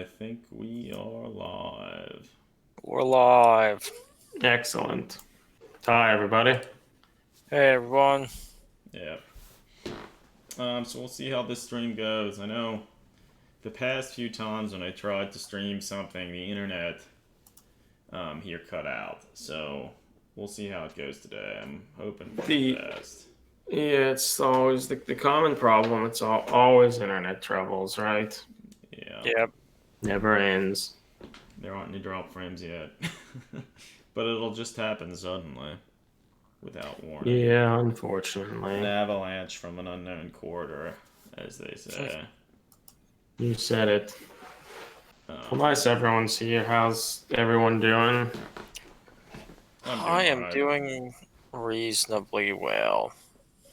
think we are live. We're live. Excellent. Hi, everybody. Hey everyone. Yeah. So we'll see how this stream goes. I know the past few times when I tried to stream something, the internet here cut out. So we'll see how it goes today. I'm hoping for the best. Yeah, it's always the common problem. It's always internet troubles, right? Yeah. Yep. Never ends. There aren't any drop frames yet. But it'll just happen suddenly. Without warning. Yeah, unfortunately. An avalanche from an unknown quarter, as they say. You said it. Well, nice everyone's here. How's everyone doing? I am doing reasonably well.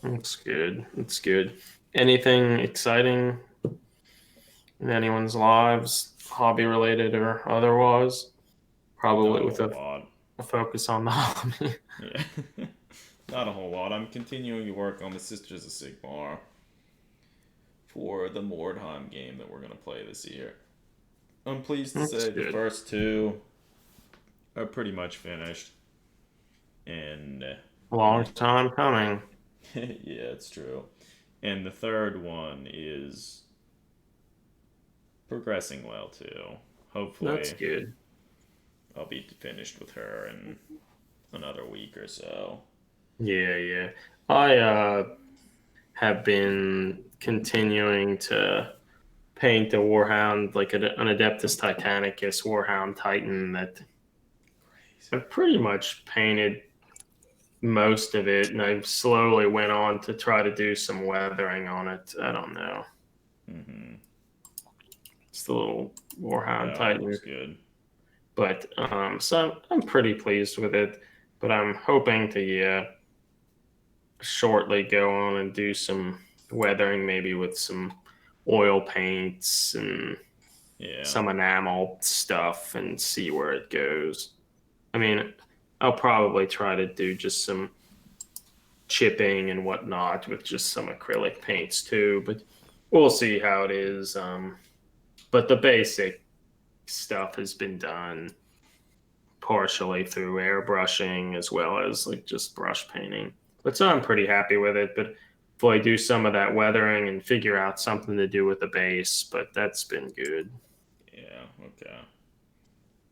That's good. That's good. Anything exciting in anyone's lives, hobby related or otherwise? Probably with a focus on the hobby. Yeah. Not a whole lot. I'm continuing to work on the Sisters of Sigmar for the Mordheim game that we're going to play this year. I'm pleased to say the first two are pretty much finished. And long time coming. Yeah, it's true. And the third one is progressing well too. Hopefully that's good. I'll be finished with her in another week or so. Yeah. I have been continuing to paint a Warhound, like an Adeptus Titanicus Warhound Titan that I've pretty much painted most of it, and I slowly went on to try to do some weathering on it. I don't know. Mm-hmm. It's the little Warhound Titan. Looks good. But so I'm pretty pleased with it. But I'm hoping to shortly go on and do some weathering, maybe with some oil paints and some enamel stuff, and see where it goes. I mean, I'll probably try to do just some chipping and whatnot with just some acrylic paints too, but we'll see how it is. But the basic stuff has been done partially through airbrushing as well as like just brush painting. But so I'm pretty happy with it. But if I do some of that weathering and figure out something to do with the base, but that's been good. Yeah, okay.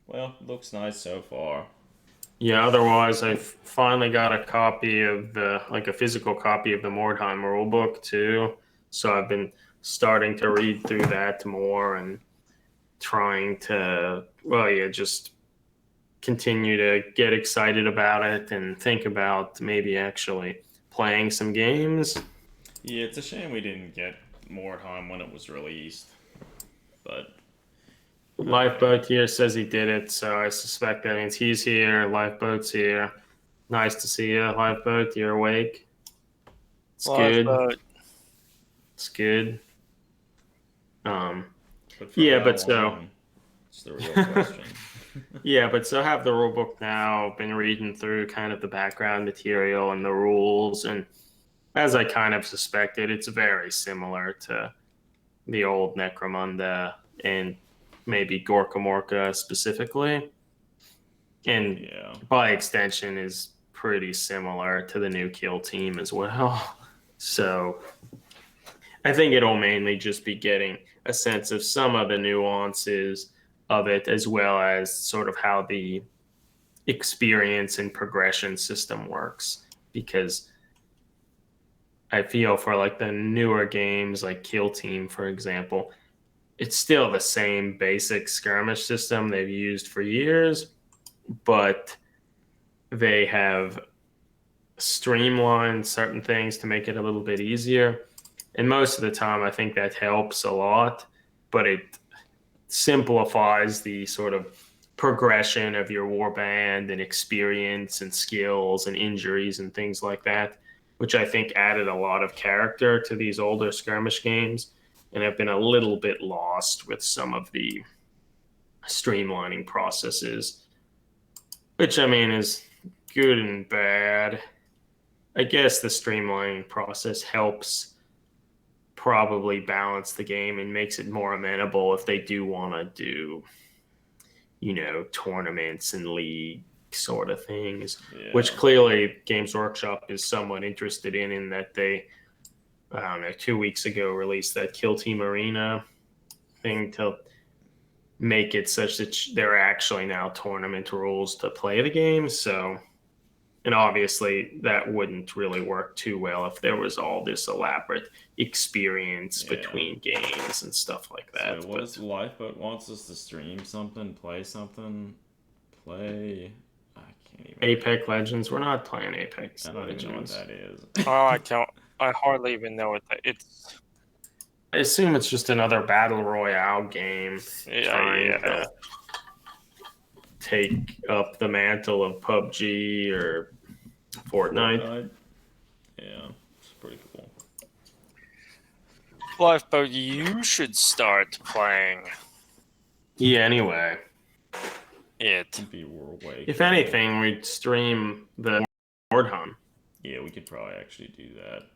Well, looks nice so far. Yeah, otherwise I've finally got a copy of a physical copy of the Mordheim rulebook too. So I've been starting to read through that more and trying to, just continue to get excited about it and think about maybe actually playing some games. Yeah, it's a shame we didn't get Mordheim when it was released. But Lifeboat here says he did it, so I suspect that means he's here. Lifeboat's here. Nice to see you, Lifeboat. You're awake. It's Lifeboat. good. It's good. It's the real question. Yeah, but so I have the rule book now, been reading through kind of the background material and the rules, and as I kind of suspected, it's very similar to the old Necromunda and maybe Gorka Morka specifically. And by extension is pretty similar to the new Kill Team as well. So I think it'll mainly just be getting a sense of some of the nuances of it, as well as sort of how the experience and progression system works. Because I feel for like the newer games like Kill Team, for example, it's still the same basic skirmish system they've used for years, but they have streamlined certain things to make it a little bit easier. And most of the time, I think that helps a lot, but it simplifies the sort of progression of your warband and experience and skills and injuries and things like that, which I think added a lot of character to these older skirmish games, and have been a little bit lost with some of the streamlining processes, which I mean is good and bad. I guess the streamlining process helps probably balance the game and makes it more amenable if they do want to do, tournaments and league sort of things, which clearly Games Workshop is somewhat interested in that they, I don't know, 2 weeks ago released that Kill Team Arena thing to make it such that there are actually now tournament rules to play the game. So, and obviously that wouldn't really work too well if there was all this elaborate experience between games and stuff like that. So what is Lifeboat wants us to stream something, play something, play? I can't even. Apex Legends. We're not playing Apex I don't Legends. even know what that is. I can't. I hardly even know what it's. I assume it's just another battle royale game trying to take up the mantle of PUBG or Fortnite. Yeah, it's pretty cool. Lifeboat, you should start playing. Yeah, anyway. If anything, we'd stream the Horde Hunt. Yeah, we could probably actually do that.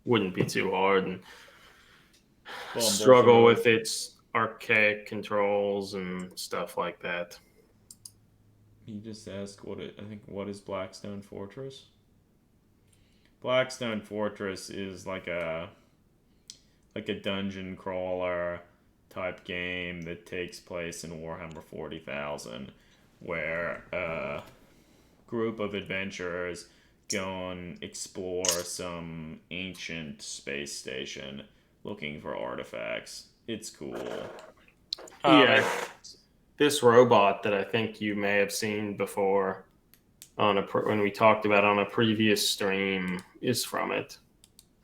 Wouldn't be too hard and struggle with its archaic controls and stuff like that. He just asked what is Blackstone Fortress? Blackstone Fortress is like a dungeon crawler type game that takes place in Warhammer 40,000, where a group of adventurers go and explore some ancient space station looking for artifacts. It's cool. This robot that I think you may have seen before when we talked about on a previous stream is from it.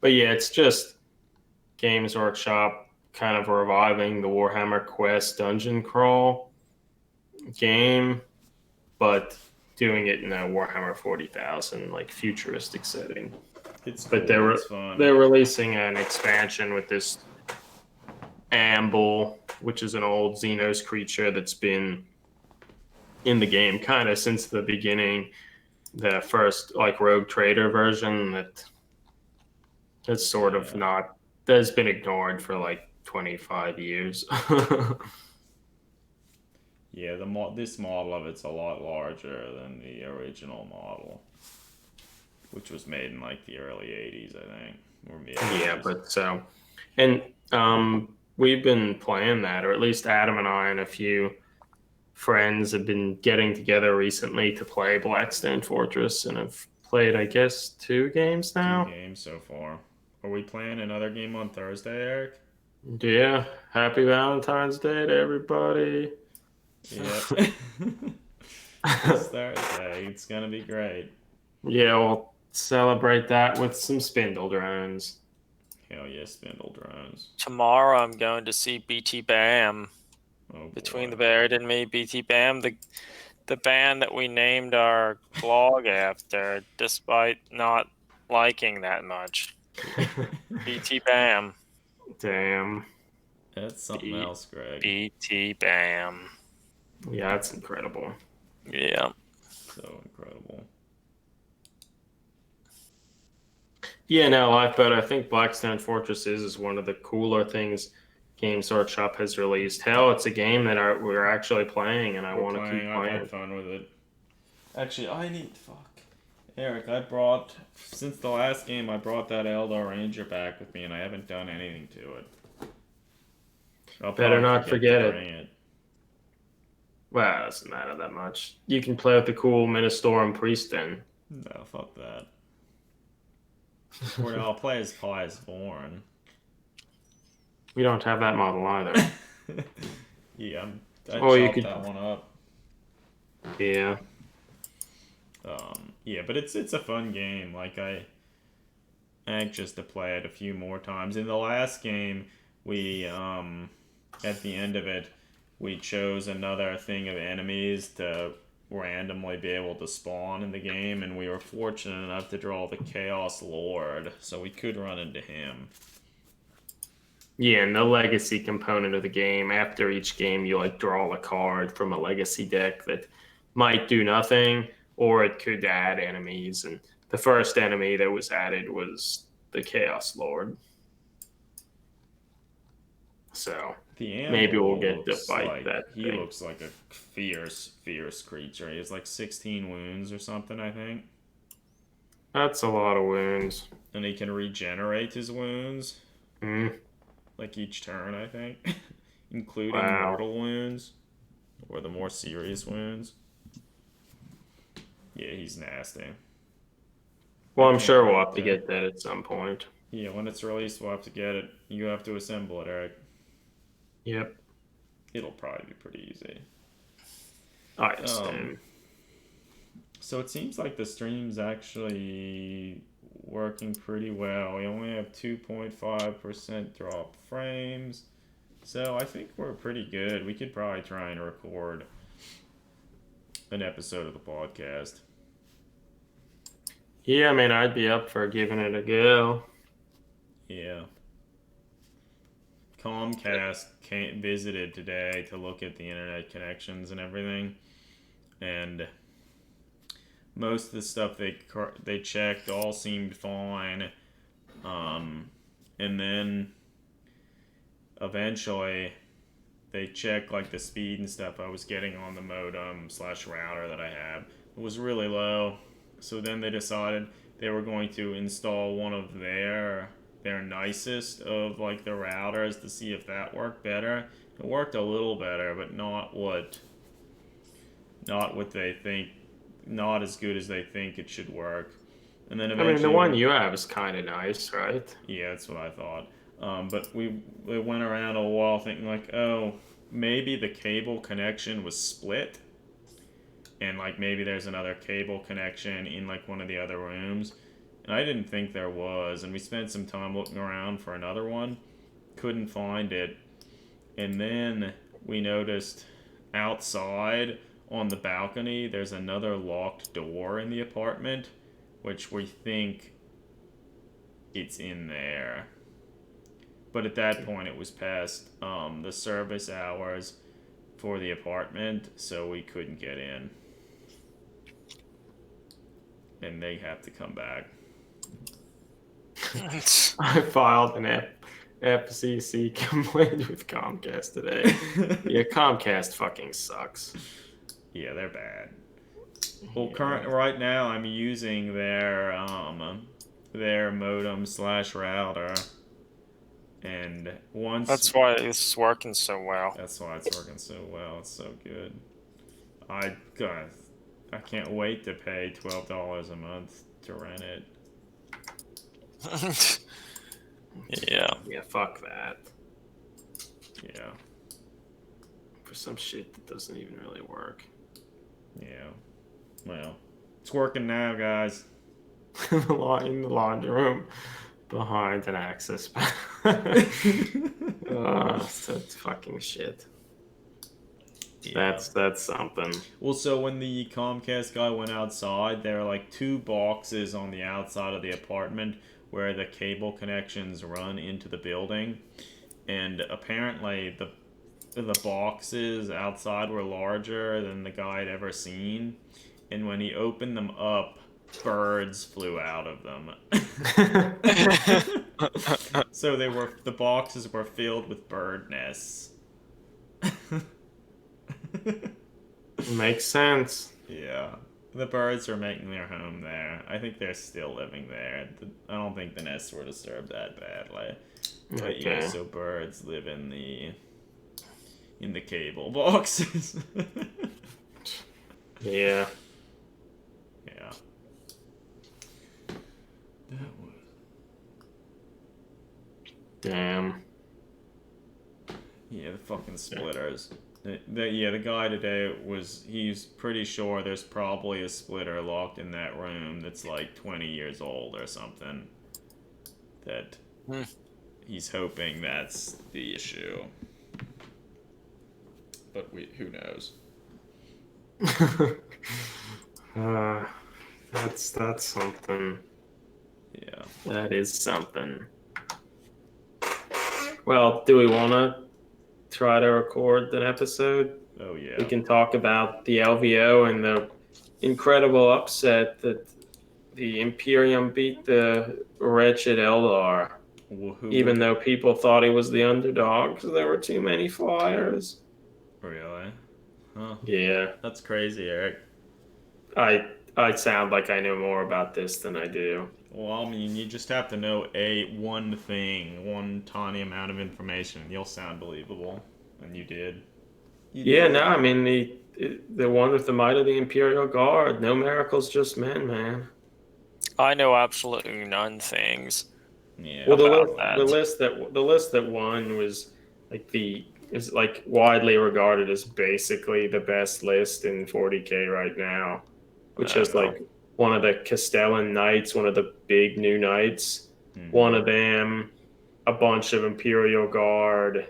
But yeah, it's just Games Workshop kind of reviving the Warhammer Quest dungeon crawl game, but doing it in a Warhammer 40,000 like futuristic setting. It's cool. But they're releasing an expansion with this Amble, which is an old Xenos creature that's been in the game kind of since the beginning. The first like Rogue Trader version that's sort of that's been ignored for like 25 years. Yeah, this model of it's a lot larger than the original model, which was made in like the early 80s, I think. Or mid-80s. Yeah, but we've been playing that, or at least Adam and I and a few friends have been getting together recently to play Blackstone Fortress and have played, I guess, 2 games now. 2 games so far. Are we playing another game on Thursday, Eric? Yeah. Happy Valentine's Day to everybody. Yeah. It's Thursday. It's going to be great. Yeah, we'll celebrate that with some spindle drones. Hell yeah, spindle drones. Tomorrow I'm going to see BT Bam. Oh, Between the Buried and Me, BT Bam, the band that we named our blog after, despite not liking that much. BT Bam. Damn. That's something else, Greg. BT Bam. Yeah, that's incredible. Yeah. So incredible. Yeah, no, Lifeboat, I think Blackstone Fortress is one of the cooler things Games Workshop has released. Hell, it's a game that we're actually playing, and I want to keep playing. I've had fun with it. Actually, Eric, since the last game, I brought that Eldar Ranger back with me, and I haven't done anything to it. I'll better not forget it. Well, it doesn't matter that much. You can play with the cool Ministorum Priest then. No, fuck that. Or I'll play as Pius Vorn. We don't have that model either. Yeah, I chopped that one up. Yeah. Yeah, but it's a fun game. Like I'm anxious to play it a few more times. In the last game, we at the end of it, we chose another thing of enemies to randomly be able to spawn in the game, and we were fortunate enough to draw the Chaos Lord, so we could run into him. Yeah, and the legacy component of the game, after each game you like draw a card from a legacy deck that might do nothing, or it could add enemies, and the first enemy that was added was the Chaos Lord. So The maybe we'll Anvil get to looks fight like that he thing. looks like a fierce creature. He has like 16 wounds or something, I think. That's a lot of wounds. And he can regenerate his wounds Mm, like each turn, I think, including wow. mortal wounds or the more serious wounds. Yeah, he's nasty. Well, I I'm can't sure we'll wait have to get that at some point. Yeah, when it's released, we'll have to get it. You have to assemble it, Eric. Yep. It'll probably be pretty easy. I assume. So it seems like the stream's actually working pretty well. We only have 2.5% drop frames. So I think we're pretty good. We could probably try and record an episode of the podcast. Yeah, I mean, I'd be up for giving it a go. Yeah. Comcast visited today to look at the internet connections and everything. And most of the stuff they checked all seemed fine. And then eventually they checked like the speed and stuff I was getting on the modem / router that I have. It was really low. So then they decided they were going to install one of their nicest of like the routers to see if that worked better. It worked a little better, but not what they think, not as good as they think it should work. And then eventually, I mean, the one you have is kind of nice, right? Yeah, that's what I thought. But we went around a while thinking like, oh, maybe the cable connection was split, and like maybe there's another cable connection in like one of the other rooms. And I didn't think there was, and we spent some time looking around for another one. Couldn't find it. And then we noticed outside on the balcony there's another locked door in the apartment, which we think it's in there. But at that point it was past the service hours for the apartment, so we couldn't get in. And they have to come back. I filed an FCC complaint with Comcast today. Yeah, Comcast fucking sucks. Yeah, they're bad. Well, right now I'm using their modem / router, and once That's why it's working so well. That's why it's working so well. It's so good. I can't wait to pay $12 a month to rent it. Yeah. Yeah, fuck that. Yeah. For some shit that doesn't even really work. Yeah. Well, it's working now, guys. In the laundry room behind an access panel. That's fucking shit. Yeah. That's something. Well, so when the Comcast guy went outside, there were like 2 boxes on the outside of the apartment where the cable connections run into the building, and apparently the boxes outside were larger than the guy had ever seen, and when he opened them up, birds flew out of them. So the boxes were filled with bird nests. Makes sense. Yeah. The birds are making their home there. I think they're still living there. I don't think the nests were disturbed that badly. But okay. Yeah, so birds live in the cable boxes. Yeah. Yeah. Damn. Yeah, the fucking splitters. The guy today he's pretty sure there's probably a splitter locked in that room that's like 20 years old or something. That he's hoping that's the issue. But who knows? That's something. Yeah. That is something. Well, do we want to try to record that episode? Oh, yeah. We can talk about the LVO and the incredible upset that the Imperium beat the wretched Eldar. Even though people thought he was the underdog because there were too many flyers. Really? Huh. Yeah. That's crazy, Eric. I sound like I know more about this than I do. Well, I mean, you just have to know one thing, one tiny amount of information, and you'll sound believable. And you did. No, I mean the one with the might of the Imperial Guard. No miracles, just men, man. I know absolutely none things. Yeah. Well, that. the list that won was is like widely regarded as basically the best list in 40K right now, which is like one of the Castellan Knights, one of the big new knights, one of them, a bunch of Imperial Guard.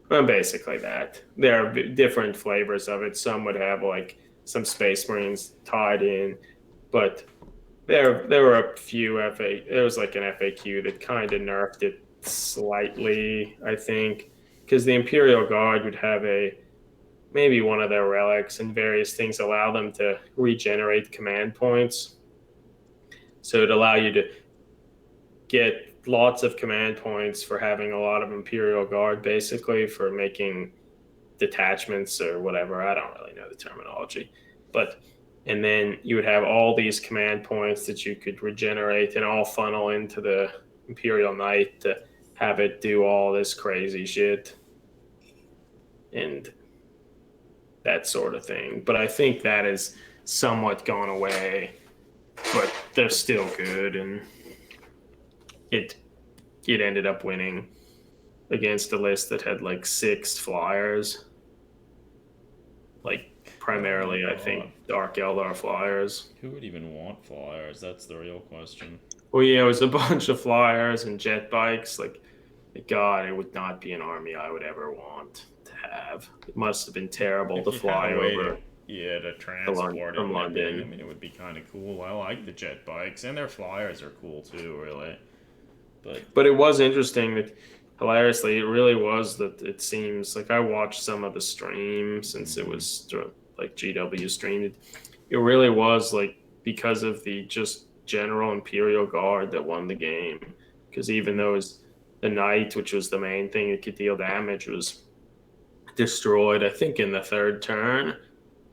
Well, basically that. There are different flavors of it. Some would have like some Space Marines tied in, but there were a few there was like an FAQ that kind of nerfed it slightly, I think, because the Imperial Guard would have maybe one of their relics and various things allow them to regenerate command points. So it'd allow you to get lots of command points for having a lot of Imperial Guard, basically, for making detachments or whatever. I don't really know the terminology, and then you would have all these command points that you could regenerate and all funnel into the Imperial Knight to have it do all this crazy shit and that sort of thing. But I think that has somewhat gone away, but they're still good, and it ended up winning against a list that had like 6 flyers, like primarily, I think, Dark Eldar flyers. Who would even want flyers? That's the real question. Well, yeah, it was a bunch of flyers and jet bikes. Like, God, it would not be an army I would ever want to have. It must have been terrible to fly over. To transport from London. I mean, it would be kind of cool. I like the jet bikes, and their flyers are cool too, really. But it was interesting that, hilariously, it really was that it seems like I watched some of the stream since it was like GW streamed. It really was like because of the just general Imperial Guard that won the game. Because even though it was the Knight, which was the main thing that could deal damage, was destroyed, I think, in the 3rd turn.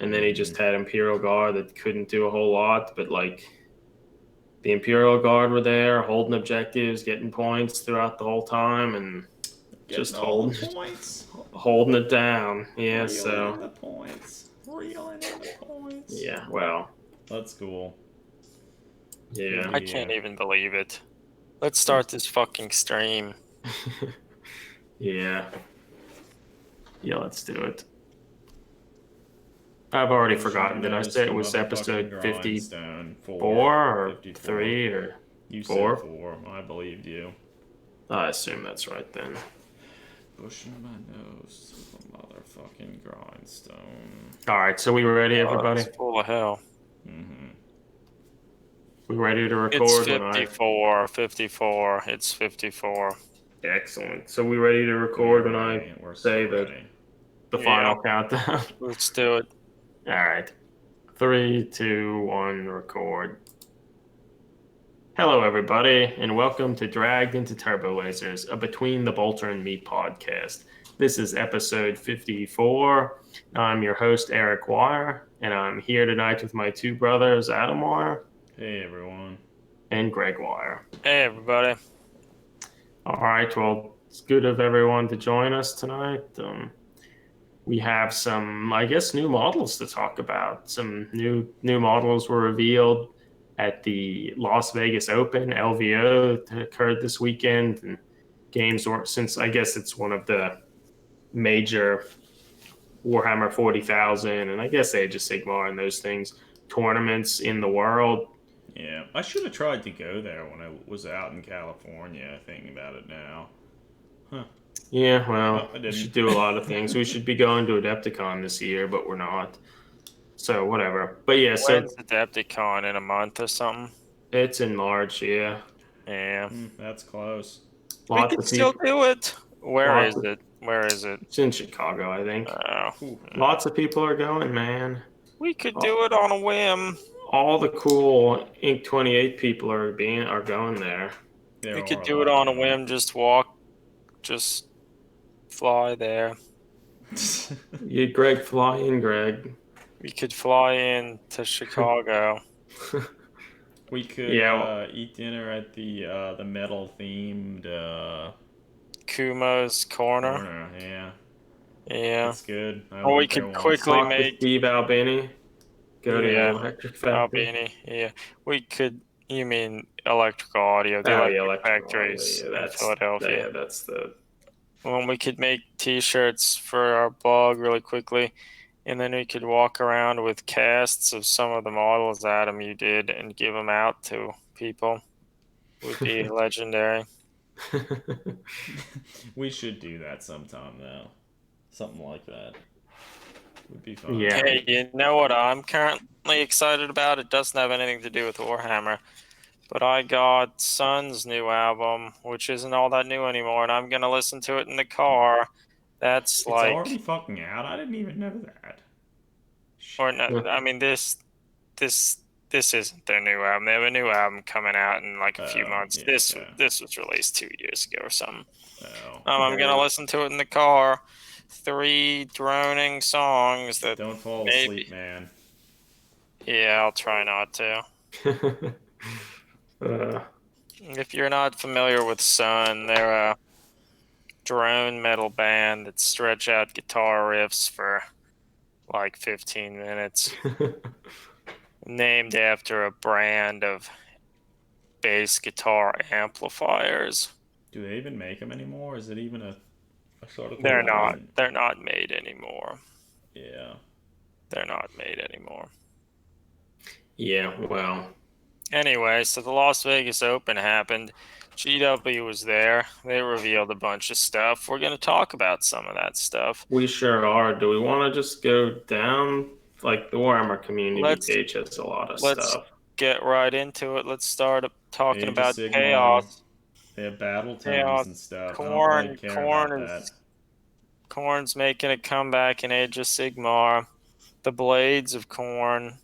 And then he just had Imperial Guard that couldn't do a whole lot, but like the Imperial Guard were there, holding objectives, getting points throughout the whole time, and just holding it down. Yeah, so the points. Reeling in the points. Yeah, well, that's cool. Yeah, I can't even believe it. Let's start this fucking stream. Yeah, let's do it. I've already forgotten. Did I say it was episode 54 or 3 or you 4? Said 4. I believed you. I assume that's right then. Pushing my nose to the motherfucking grindstone. All right, so we ready, everybody? It's full of hell. We ready to record? It's 54. 54. It's 54. Excellent. So we ready to record when I say the final countdown? Let's do it. All right. 3, 2, 1, record. Hello, everybody, and welcome to Dragged into Turbolasers, a Between the Bolter and Me podcast. This is episode 54. I'm your host, Eric Wire, and I'm here tonight with my 2 brothers, Adam Wire. Hey, everyone. And Greg Wire. Hey, everybody. All right, well, it's good of everyone to join us tonight. We have some, I guess, new models to talk about. Some new models were revealed at the Las Vegas Open, LVO, that occurred this weekend. And games were, since I guess it's one of the major Warhammer 40,000 and I guess Age of Sigmar and those things, tournaments in the world. Yeah, I should have tried to go there when I was out in California, thinking about it now. Huh. Yeah, well, we should do a lot of things. We should be going to Adepticon this year, but we're not. So, whatever. But yeah, when's Adepticon? In a month or something? It's in March, yeah. Yeah. That's close. We can still do it. Where is it? It's in Chicago, I think. Oh. Lots of people are going, man. We could do it on a whim. All the cool Inc. 28 people are going there. We could do it on a whim. Just fly there. Greg, fly in, Greg. We could fly in to Chicago. We could eat dinner at the metal themed Kumo's Corner. Yeah. Yeah. It's good. I Or we went there could once. quickly Talk to Steve Albini. Go to the Electric Factory. Albini. Yeah. We could. You mean Electrical Audio? The Electric Factories in Philadelphia. Yeah, that's the. Well, we could make T-shirts for our blog really quickly, and then we could walk around with casts of some of the models, Adam, you did, and give them out to people. Would be legendary. We should do that sometime, though. Something like that would be fun. Yeah. Hey, you know what I'm currently excited about? It doesn't have anything to do with Warhammer, but I got Sun's new album, which isn't all that new anymore, and I'm gonna listen to it in the car. That's It's like, already fucking out. I didn't even know that. or no, I mean this isn't their new album. They have a new album coming out in like a few months. Yeah, this was released 2 years ago or something. Oh. I'm gonna listen to it in the car. 3 droning songs that don't fall asleep, man. Yeah, I'll try not to. If you're not familiar with Sun, they're a drone metal band that stretch out guitar riffs for like 15 minutes. Named after a brand of bass guitar amplifiers. Do they even make them anymore? Is it even a sort of? They're not. They're not made anymore. Yeah. They're not made anymore. Yeah, well. Anyway, so the Las Vegas Open happened. GW was there. They revealed a bunch of stuff. We're going to talk about some of that stuff. We sure are. Do we want to just go down? Like the Warhammer community page has a lot of stuff. Let's get right into it. Let's start talking about Sigmar. Chaos. They have battle tones and stuff. Khorne's making a comeback in Age of Sigmar. The Blades of Khorne.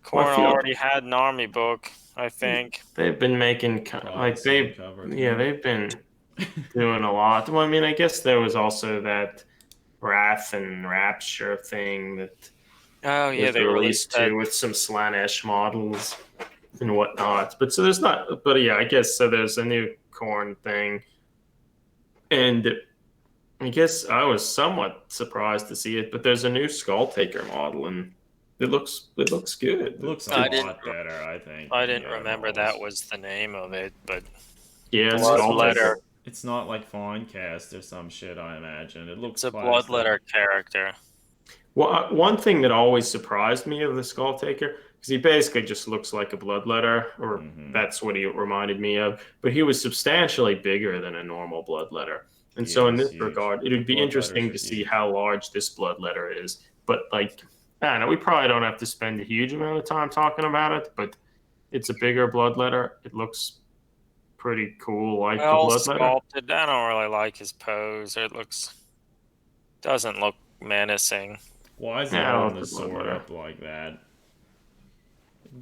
Khorne already had an army book, I think. They've been making they've been doing a lot. Well, I mean, I guess there was also that Wrath and Rapture thing that they released too with some Slanesh models and whatnot. But so there's not. But yeah, I guess so. There's a new Khorne thing, and I guess I was somewhat surprised to see it. But there's a new Skull Taker model, and it looks good. It looks a lot better, I think. I didn't remember that was the name of it, but yeah, Bloodletter. It's not like Finecast or some shit, I imagine. It looks. It's a Bloodletter character. Well, one thing that always surprised me of the Skull Taker, because he basically just looks like a Bloodletter, or that's what he reminded me of. But he was substantially bigger than a normal Bloodletter, and so in this regard, it would be interesting to see how large this Bloodletter is. But like, I don't know, we probably don't have to spend a huge amount of time talking about it, but it's a bigger Bloodletter. It looks pretty cool, like the Bloodletter. Sculpted. I don't really like his pose. It doesn't look menacing. Why is he holding the sword up like that?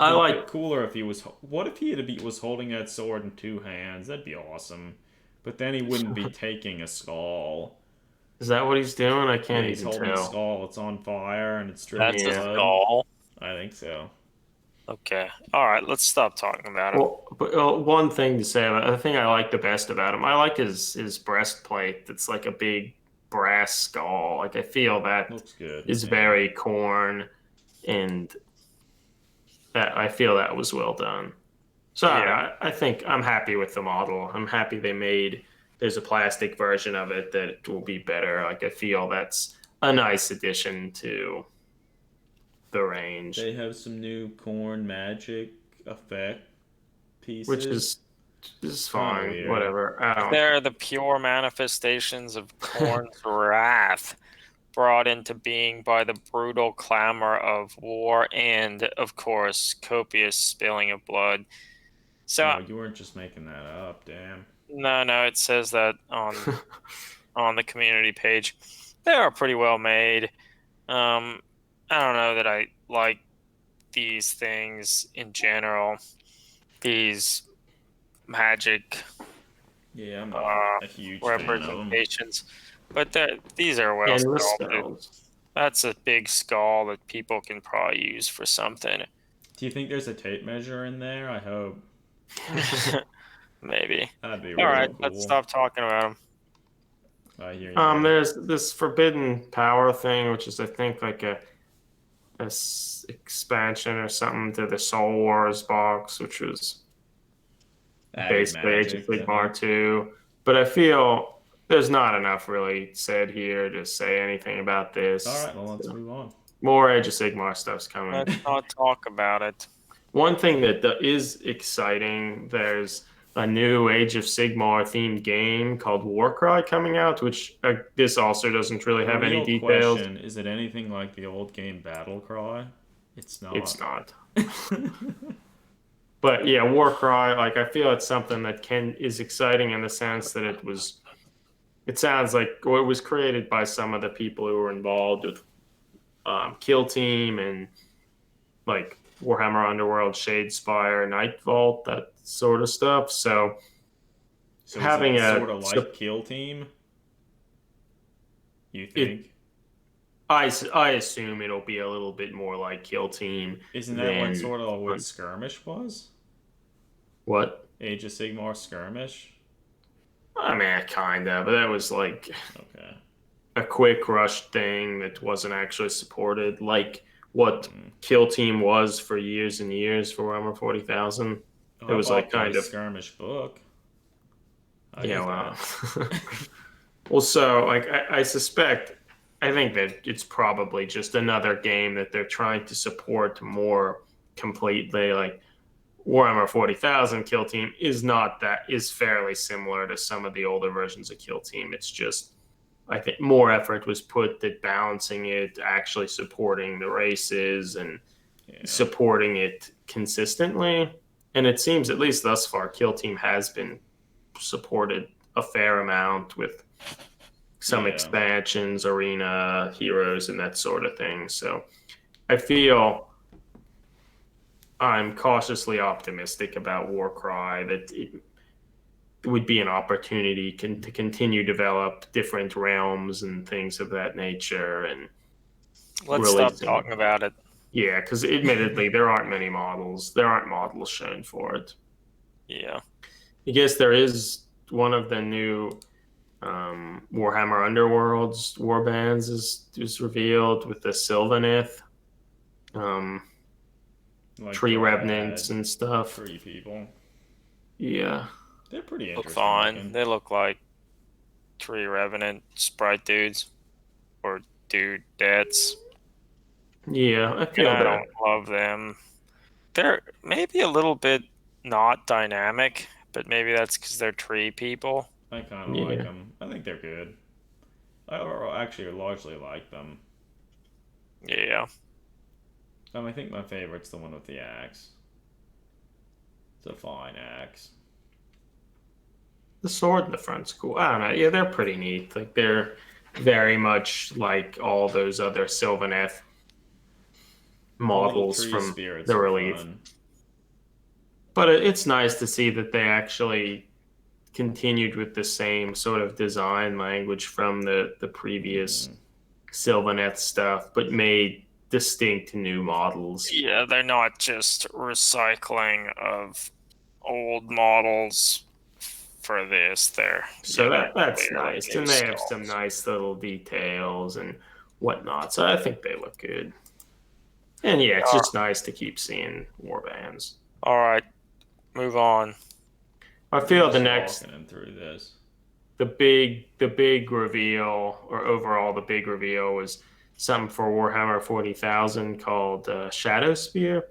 I like it cooler if he was. What if he was holding that sword in 2 hands? That'd be awesome. But then he wouldn't be taking a skull. Is that what he's doing? I can't even tell. He's holding a skull. It's on fire and it's dripping blood. That's a skull? I think so. Okay. All right. Let's stop talking about it. Well, but one thing to say about the thing I like the best about him, I like his breastplate. That's like a big brass skull. Like I feel that looks good. Is very Khorne, and that I feel that was well done. So I think I'm happy with the model. I'm happy there's a plastic version of it that will be better. Like I feel that's a nice addition to the range. They have some new Khorne magic effect pieces, which is fine. Whatever. They're the pure manifestations of Khorne's wrath, brought into being by the brutal clamor of war and, of course, copious spilling of blood. So you weren't just making that up, damn. No, it says that on the community page. They are pretty well made. I don't know that I like these things in general. These magic Yeah, I'm not a huge fan of them. representations, but these are well Endless sculpted. spells. That's a big skull that people can probably use for something. Do you think there's a tape measure in there? I hope. Maybe. That'd be All real right, let's cool. stop talking about them. I hear you. Man. There's this forbidden power thing, which is I think like a expansion or something to the Soul Wars box, which was basically Age of Sigmar 2. But I feel there's not enough really said here to say anything about this. All right, well, let's move on. More Age of Sigmar stuff's coming. Let's not talk about it. One thing that is exciting, there's a new Age of Sigmar themed game called Warcry coming out, which this also doesn't really have any details. Question, is it anything like the old game Battlecry? It's not. It's not. But yeah, Warcry, like I feel it's something that is exciting in the sense that it sounds like it was created by some of the people who were involved with Kill Team and like Warhammer Underworld, Shadespire, Night Vault, that sort of stuff. So having a sort of like Kill Team, you think? I assume it'll be a little bit more like Kill Team. Isn't that what sort of what Skirmish was? What? Age of Sigmar Skirmish? I mean, kind of, but that was like a quick rush thing that wasn't actually supported, like what Kill Team was for years and years for Warhammer 40,000. It was like kind of Skirmish book. Well, well, so like I suspect, I think that it's probably just another game that they're trying to support more completely. Like Warhammer 40,000 Kill Team is fairly similar to some of the older versions of Kill Team. It's just, I think more effort was put at balancing it, actually supporting the races and supporting it consistently. And it seems, at least thus far, Kill Team has been supported a fair amount with some expansions, arena, heroes, and that sort of thing. So I feel I'm cautiously optimistic about Warcry, that it would be an opportunity to continue develop different realms and things of that nature. And let's stop talking about it. Yeah, because admittedly, there aren't many models. There aren't models shown for it. Yeah. I guess there is one of the new Warhammer Underworlds warbands is revealed with the Sylvaneth, like tree revenants and stuff. Tree people. Yeah. They're pretty interesting. Look fine. They look like tree revenant sprite dudes or dudettes. Yeah, I feel I don't love them. They're maybe a little bit not dynamic, but maybe that's because they're tree people. I kind of like them. I think they're good. I actually largely like them. Yeah. I think my favorite's the one with the axe. It's a fine axe. The sword in the front's cool. I don't know. Yeah, they're pretty neat. Like they're very much like all those other Sylvaneth models from the relief. But it's nice to see that they actually continued with the same sort of design language from the previous Sylvaneth stuff, but made distinct new models. Yeah, they're not just recycling of old models for this. That's nice, and they have some nice little details and whatnot. So I think they look good. And yeah, it's just nice to keep seeing warbands. All right, move on. I feel the next through this. The big reveal, or overall the big reveal, was something for Warhammer 40,000 called Shadow Spear,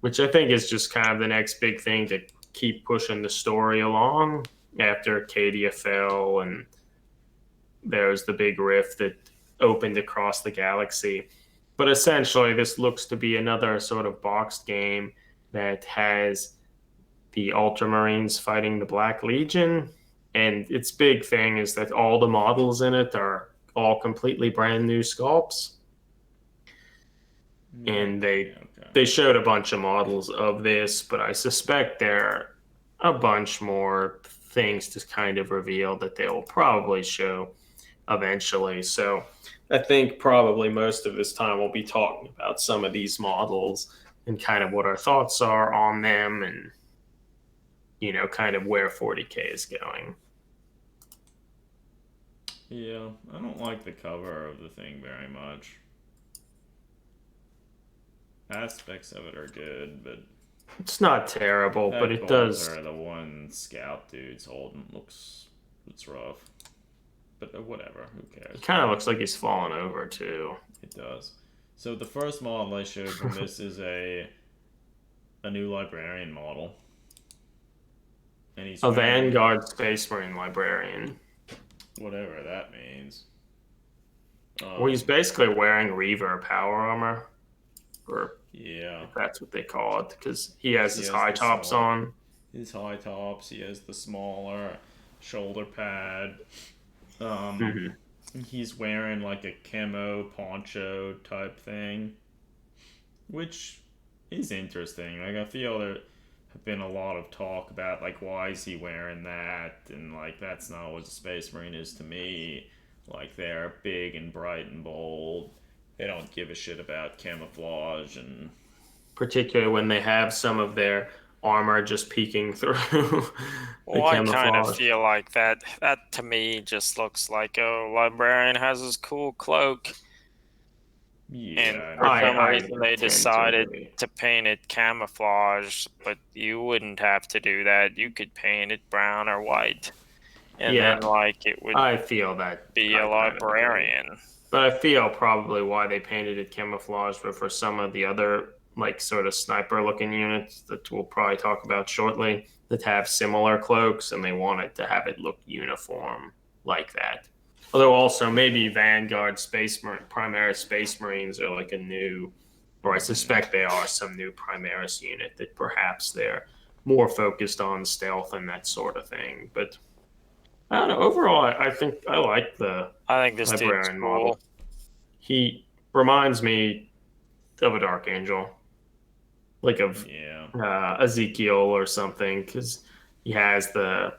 which I think is just kind of the next big thing to keep pushing the story along after Acadia fell and there's the big rift that opened across the galaxy. But essentially, this looks to be another sort of boxed game that has the Ultramarines fighting the Black Legion. And its big thing is that all the models in it are all completely brand new sculpts. And they showed a bunch of models of this, but I suspect they're a bunch more things to kind of reveal that they will probably show eventually. So I think probably most of this time we'll be talking about some of these models and kind of what our thoughts are on them and, kind of where 40K is going. Yeah, I don't like the cover of the thing very much. Aspects of it are good, but it's not terrible, but it does. The one scout dude's holding it's rough. But whatever, who cares? It kind of looks like he's falling over too. It does. So the first model I showed from this is a new librarian model. And he's a Vanguard Space Marine librarian. Whatever that means. Well, he's basically wearing Reaver power armor. Or yeah, that's what they call it, because he has his high tops on. His high tops. He has the smaller shoulder pad. He's wearing like a camo poncho type thing, which is interesting. Like I feel there have been a lot of talk about like why is he wearing that, and like that's not what a Space Marine is to me. Like they're big and bright and bold. They don't give a shit about camouflage, and particularly when they have some of their armor just peeking through. Well, I kind of feel like that to me just looks like a librarian has his cool cloak. Yeah, and for some reason they decided to paint it camouflage, but you wouldn't have to do that. You could paint it brown or white, and then like it would. I feel that be a librarian. But I feel probably why they painted it camouflage, but for some of the other like sort of sniper looking units that we'll probably talk about shortly that have similar cloaks, and they wanted to have it look uniform like that. Although also maybe Vanguard Primaris Space Marines are like a new, or I suspect they are some new Primaris unit that perhaps they're more focused on stealth and that sort of thing. But I don't know. Overall, I think I like the this librarian model. Cool. He reminds me of a Dark Angel, like of Ezekiel or something, because he has the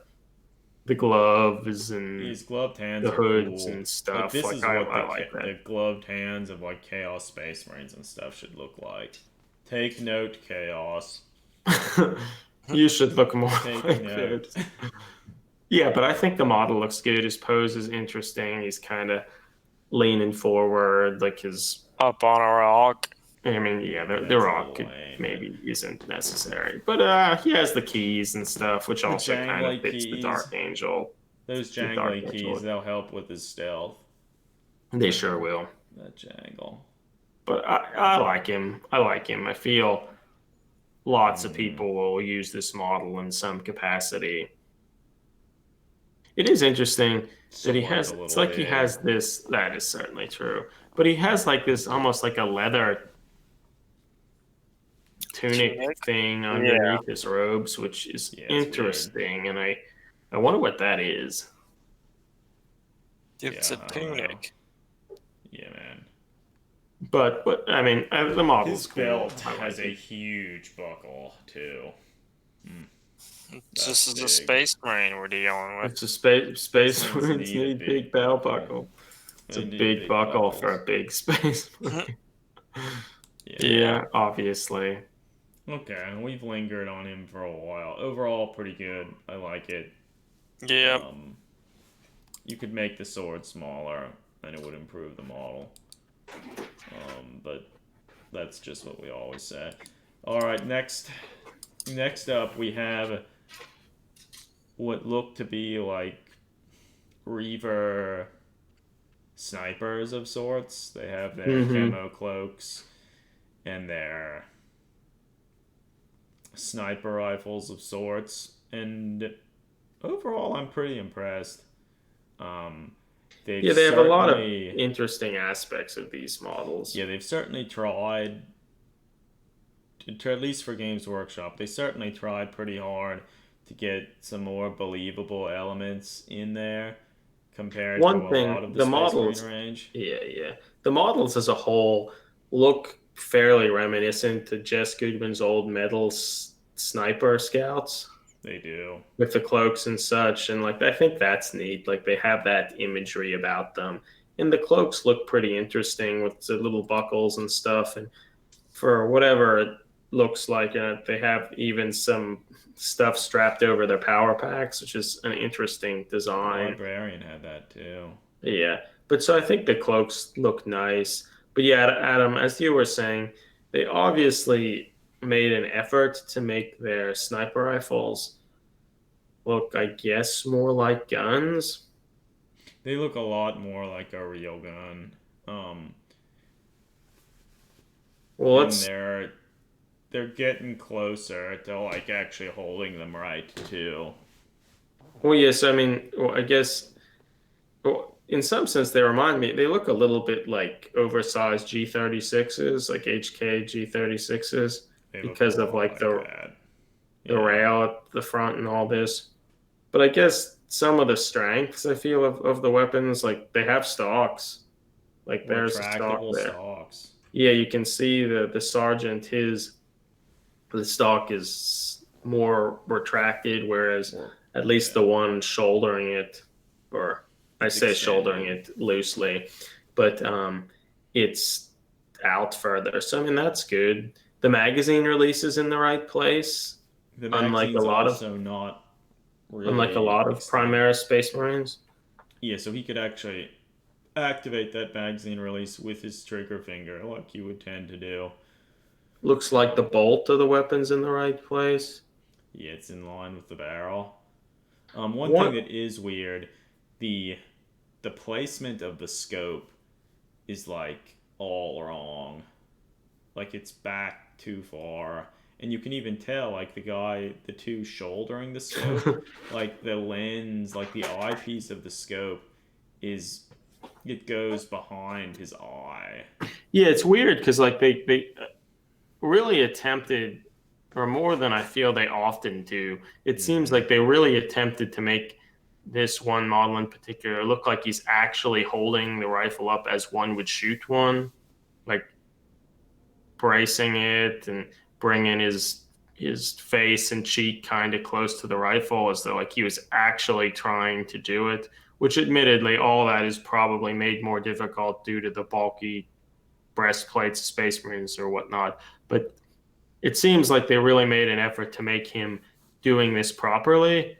gloves and his gloved hands, the hoods and stuff. Like, this is what the gloved hands of like Chaos Space Marines and stuff should look like. Take note, Chaos. You should look more like note. Yeah, but I think the model looks good. His pose is interesting. He's kind of leaning forward, like his up on a rock. I mean, the rock maybe isn't necessary, but he has the keys and stuff, which also kind of fits the Dark Angel. Those jangly keys, they'll help with his stealth. They sure will. That jangle. But I like him. I feel lots of people will use this model in some capacity. It is interesting that he has. It's like he has this. That is certainly true. But he has like this, almost like a leather tunic thing underneath his robes, which is interesting. And I wonder what that is. It's a tunic. Yeah, man. But I mean, the model's cool. Belt has a huge buckle too. This is a Space Marine we're dealing with. It's a Space Marines need big belt buckle. It's a big buckle for a big Space Marine. Yeah, obviously. Okay, we've lingered on him for a while. Overall, pretty good. I like it. Yeah. You could make the sword smaller, and it would improve the model. But that's just what we always say. All right, next up we have what look to be like Reaver snipers of sorts. They have their camo cloaks and their sniper rifles of sorts, and overall I'm pretty impressed. They have a lot of interesting aspects of these models. Yeah, they've certainly tried, at least for Games Workshop, they certainly tried pretty hard to get some more believable elements in there compared to a lot of the models range. Yeah. The models as a whole look fairly reminiscent to Jess Goodman's old metal sniper scouts. They do. with the cloaks and such, and like I think that's neat. Like they have that imagery about them, and the cloaks look pretty interesting with the little buckles and stuff. And for whatever it looks like, they have even some stuff strapped over their power packs, which is an interesting The design. librarian had that too. Yeah, but so I think the cloaks look nice. But yeah, Adam, as you were saying, they obviously made an effort to make their sniper rifles look, I guess, more like guns. They look a lot more like a real gun. Well, And let's. they're getting closer to like actually holding them right too. Well, yes, I mean, well, I guess, well, in some sense, they remind me. They look a little bit like oversized G36s, like HK G36s, They look a because of lot like like that. the Yeah. rail at the front and all this. But I guess some of the strengths I feel of the weapons, like they have stocks. Like there's a stock Retractable there. stocks. Yeah, you can see the sergeant, the stock is more retracted, whereas Or at least the one shouldering it, or I it's say shouldering extended. it loosely, but it's out further. So I mean that's good. The magazine release is in the right place, The unlike a magazine's lot of also not unlike a really lot of extended. Primaris Space Marines. Yeah, so he could actually activate that magazine release with his trigger finger, like you would tend to do. Looks like the bolt of the weapon's in the right place. Yeah, it's in line with the barrel. One thing One, that is weird, the the placement of the scope is like all wrong. Like it's back too far. And you can even tell, like the two shouldering the scope, like the lens, like the eyepiece of the scope is, it goes behind his eye. yeah, it's weird because like they really attempted, or more than I feel they often do. It seems Mm-hmm. like they really attempted to make this one model in particular look like he's actually holding the rifle up as one would shoot one, like bracing it and bringing his face and cheek kind of close to the rifle as though like he was actually trying to do it, which admittedly all that is probably made more difficult due to the bulky breastplates, Space Marines or whatnot. But it seems like they really made an effort to make him doing this properly.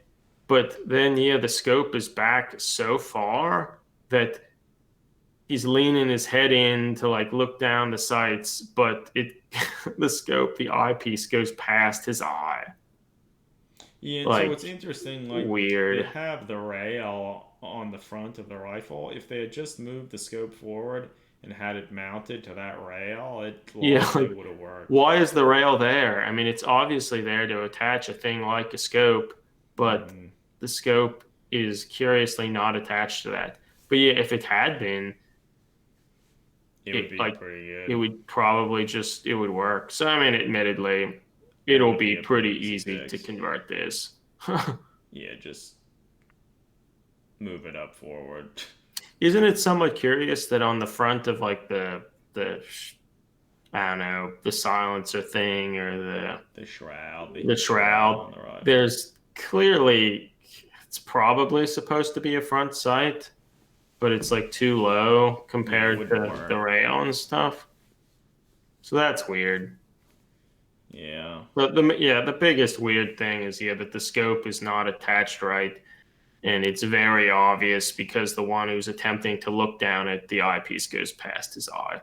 But then, yeah, the scope is back so far that he's leaning his head in to like look down the sights, but it the scope, the eyepiece goes past his eye. Yeah, and so Like it's interesting, like they weird. have the rail on the front of the rifle. If they had just moved the scope forward and had it mounted to that rail, it Yeah, largely like would have worked. why is the rail there? I mean, it's obviously there to attach a thing like a scope, but Mm-hmm. the scope is curiously not attached to that. But yeah, if it had been, It would it be like pretty it good. would probably just it would work. So I mean, admittedly, It it'll would be be a pretty pretty easy easy to fix. convert this. Yeah, just move it up forward. Isn't it somewhat curious that on the front of like the I don't know, the silencer thing or The shroud, the the heat shroud shroud, on the rifle. there's clearly it's probably supposed to be a front sight, but it's like too low Yeah, it compared wouldn't to the work. rail and stuff. So that's weird. Yeah. But the biggest weird thing is that the scope is not attached right, and it's very obvious because the one who's attempting to look down at the eyepiece goes past his eye.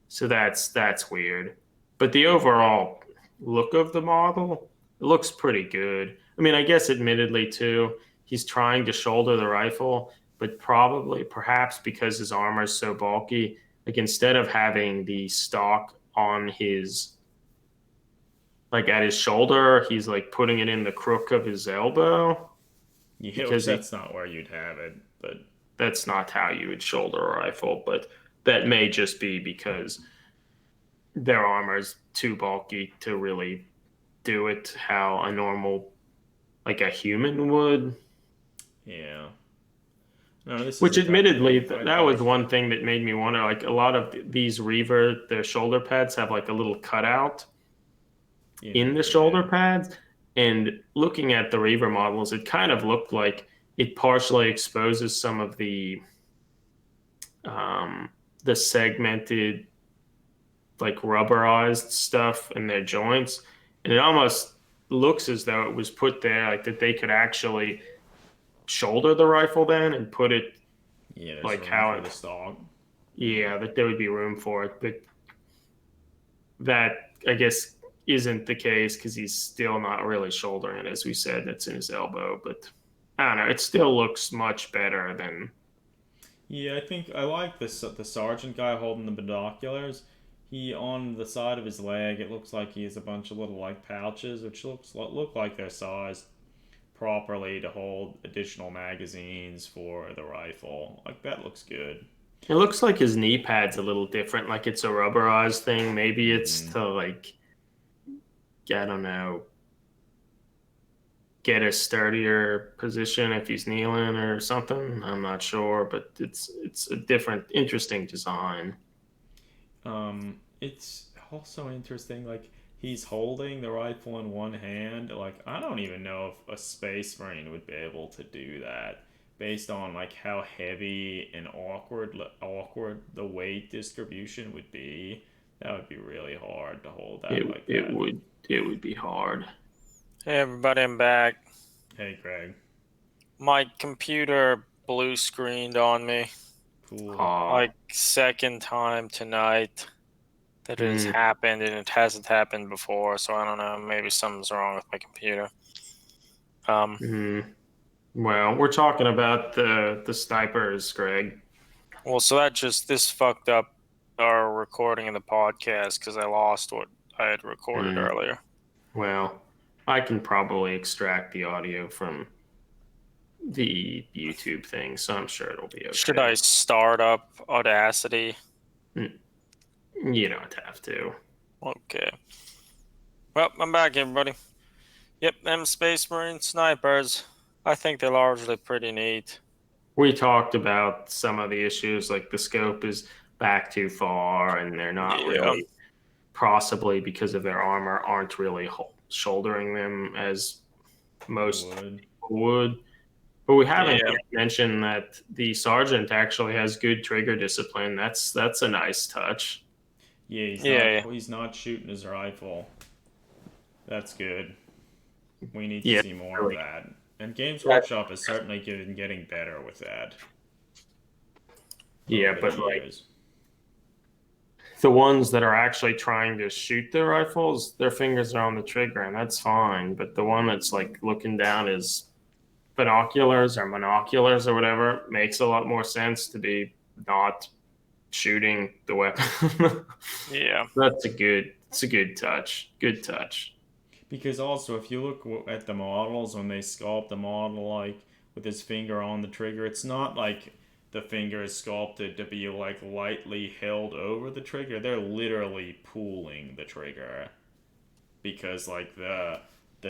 So that's weird. But the overall look of the model, it looks pretty good. I mean, I guess admittedly too, he's trying to shoulder the rifle, but probably perhaps because his armor is so bulky, like instead of having the stock on his like at his shoulder, he's like putting it in the crook of his elbow Yeah, which because that's not where you'd have it, but that's not how you would shoulder a rifle, but that may just be because their armor is too bulky to really do it how a normal, like a human would. yeah. No, this is Which, the type of admittedly, thing I that was like. one thing that made me wonder. Like a lot of these Reaver, their shoulder pads have like a little cutout in the shoulder Yeah. pads, And looking at the Reaver models, it kind of looked like it partially exposes some of the segmented, like rubberized stuff in their joints, and it almost looks as though it was put there like that they could actually shoulder the rifle then and put it Yeah, there's like room how for it, the stock. yeah, that there would be room for it, but that I guess isn't the case because he's still not really shouldering it, as we said. That's in his elbow, but I don't know. It still looks much better than. Yeah, I think I like this the sergeant guy holding the binoculars. He on the side of his leg, it looks like he has a bunch of little like pouches, which look like they're sized properly to hold additional magazines for the rifle. Like that looks good. It looks like his knee pad's a little different, like it's a rubberized thing. Maybe it's to like, I don't know, get a sturdier position if he's kneeling or something. I'm not sure, but it's a different, interesting design. It's also interesting. Like he's holding the rifle in one hand. Like I don't even know if a space marine would be able to do that, based on like how heavy and awkward the weight distribution would be. That would be really hard to hold that It like it that. would it would be hard. Hey everybody, I'm back. Hey, Greg. My computer blue screened on me. Cool. Like second time tonight that it has Mm. happened, and it hasn't happened before, so I don't know, maybe something's wrong with my computer. Well, we're talking about the snipers, Greg. Well, so this fucked up our recording of the podcast because I lost what I had recorded earlier. Well, I can probably extract the audio from the YouTube thing, so I'm sure it'll be okay. Should I start up Audacity? You don't have to. Okay. Well, I'm back, everybody. Yep, them Space Marine snipers. I think they're largely pretty neat. We talked about some of the issues, like the scope is back too far, and they're not really, possibly because of their armor, aren't really shouldering them as most people would. But we haven't yet mentioned that the sergeant actually has good trigger discipline. That's a nice touch. Yeah, he's not shooting his rifle. That's good. We need to see more of that. And Games Workshop is certainly getting better with that. Yeah, but like the ones that are actually trying to shoot their rifles, their fingers are on the trigger, and that's fine. But the one that's like looking down is binoculars or monoculars or whatever makes a lot more sense to be not shooting the weapon. Yeah, that's a good touch. Good touch. Because also, if you look at the models when they sculpt the model, like with his finger on the trigger, it's not like the finger is sculpted to be like lightly held over the trigger. They're literally pulling the trigger, because like the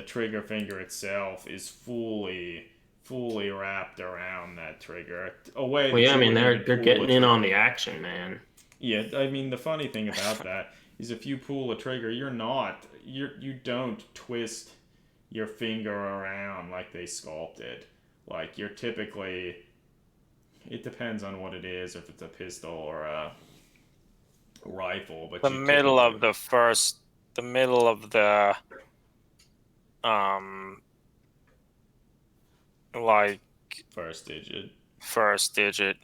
trigger finger itself is fully wrapped around that trigger. Well, yeah, I mean they're getting in on the action, man. Yeah, I mean the funny thing about that is if you pull a trigger, you don't twist your finger around like they sculpted. Like you're typically, it depends on what it is, if it's a pistol or a rifle, but the middle of the like first digit.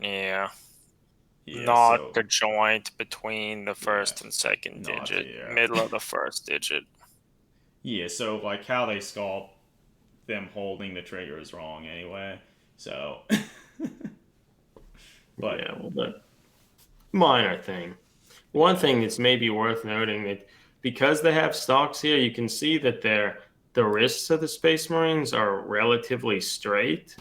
Yeah, not so, the joint between the first and second digit. Here. Middle of the first digit. Yeah, so like how they sculpt them holding the trigger is wrong anyway. So but yeah, well, but minor thing. One thing that's maybe worth noting, that because they have stocks here, you can see that the wrists of the Space Marines are relatively straight,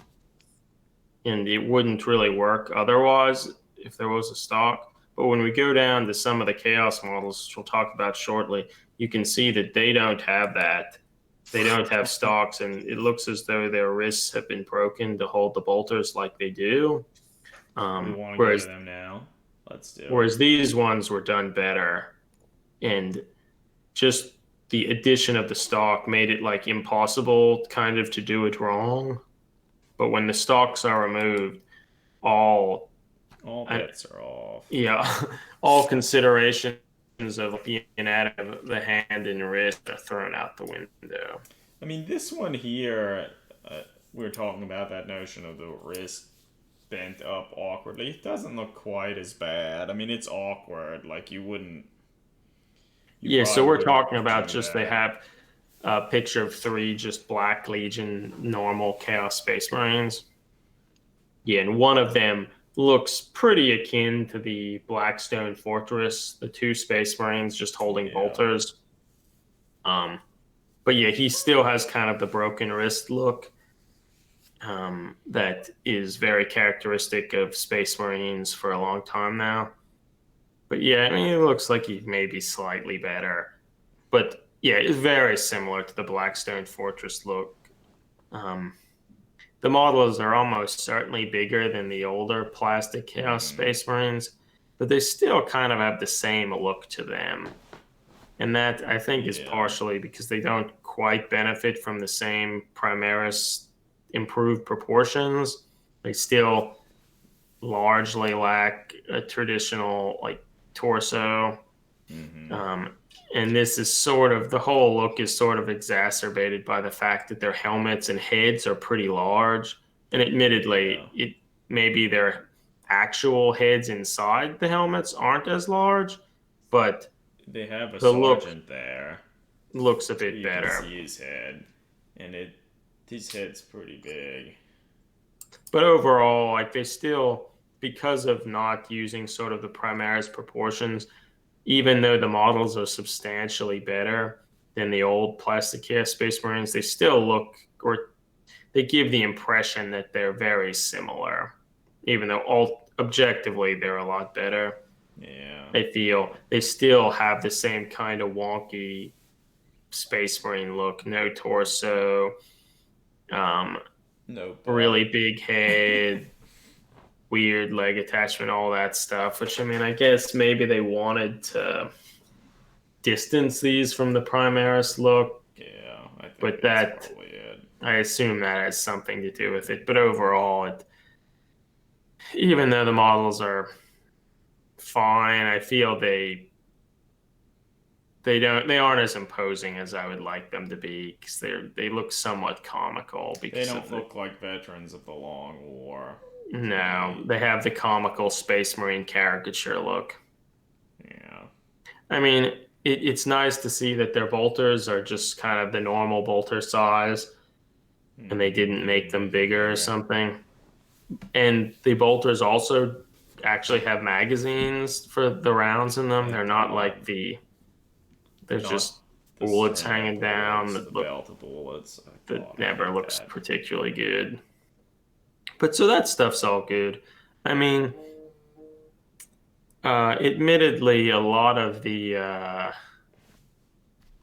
and it wouldn't really work otherwise if there was a stock. But when we go down to some of the Chaos models, which we'll talk about shortly, you can see that they don't have that. They don't have stocks, and it looks as though their wrists have been broken to hold the bolters like they do. We want to go to them now. Let's do it. Whereas these ones were done better, and just the addition of the stock made it like impossible kind of to do it wrong. But when the stocks are removed, all bets are off. Yeah, all considerations of the anatomy of the hand and wrist are thrown out the window. I mean, this one here, we are talking about that notion of the wrist bent up awkwardly. It doesn't look quite as bad. I mean, it's awkward. Like, you wouldn't. So we're talking about just they have a picture of 3 just Black Legion normal Chaos Space Marines. Yeah, and one of them looks pretty akin to the Blackstone Fortress, the 2 Space Marines just holding bolters. But yeah, he still has kind of the broken wrist look that is very characteristic of Space Marines for a long time now. But yeah, I mean, it looks like he may be slightly better. But yeah, it's very similar to the Blackstone Fortress look. The models are almost certainly bigger than the older plastic Chaos Space Marines, but they still kind of have the same look to them. And that, I think, is partially because they don't quite benefit from the same Primaris improved proportions. They still largely lack a traditional like torso. And this is sort of, the whole look is sort of exacerbated by the fact that their helmets and heads are pretty large. And admittedly, it maybe their actual heads inside the helmets aren't as large, but they have a sergeant there. Looks a bit better. You can see his head, and his head's pretty big. But overall, like, they still, because of not using sort of the Primaris proportions, even though the models are substantially better than the old plastic Chaos Space Marines, they still look, or they give the impression that they're very similar, even though objectively they're a lot better. Yeah. I feel they still have the same kind of wonky Space Marine look, no torso, no really big head, weird leg attachment, all that stuff, which, I mean, I guess maybe they wanted to distance these from the Primaris look. Yeah, I think but that's probably it. I assume that has something to do with it. But overall, even though the models are fine, I feel they aren't as imposing as I would like them to be, because they look somewhat comical. Because they don't look like veterans of the Long War. No, they have the comical Space Marine caricature look. Yeah. I mean, it's nice to see that their bolters are just kind of the normal bolter size, and they didn't make them bigger or something. And the bolters also actually have magazines for the rounds in them. They're not like they're just bullets hanging down that look, belt of bullets that never looks particularly good. But so that stuff's all good. I mean, admittedly, a lot of the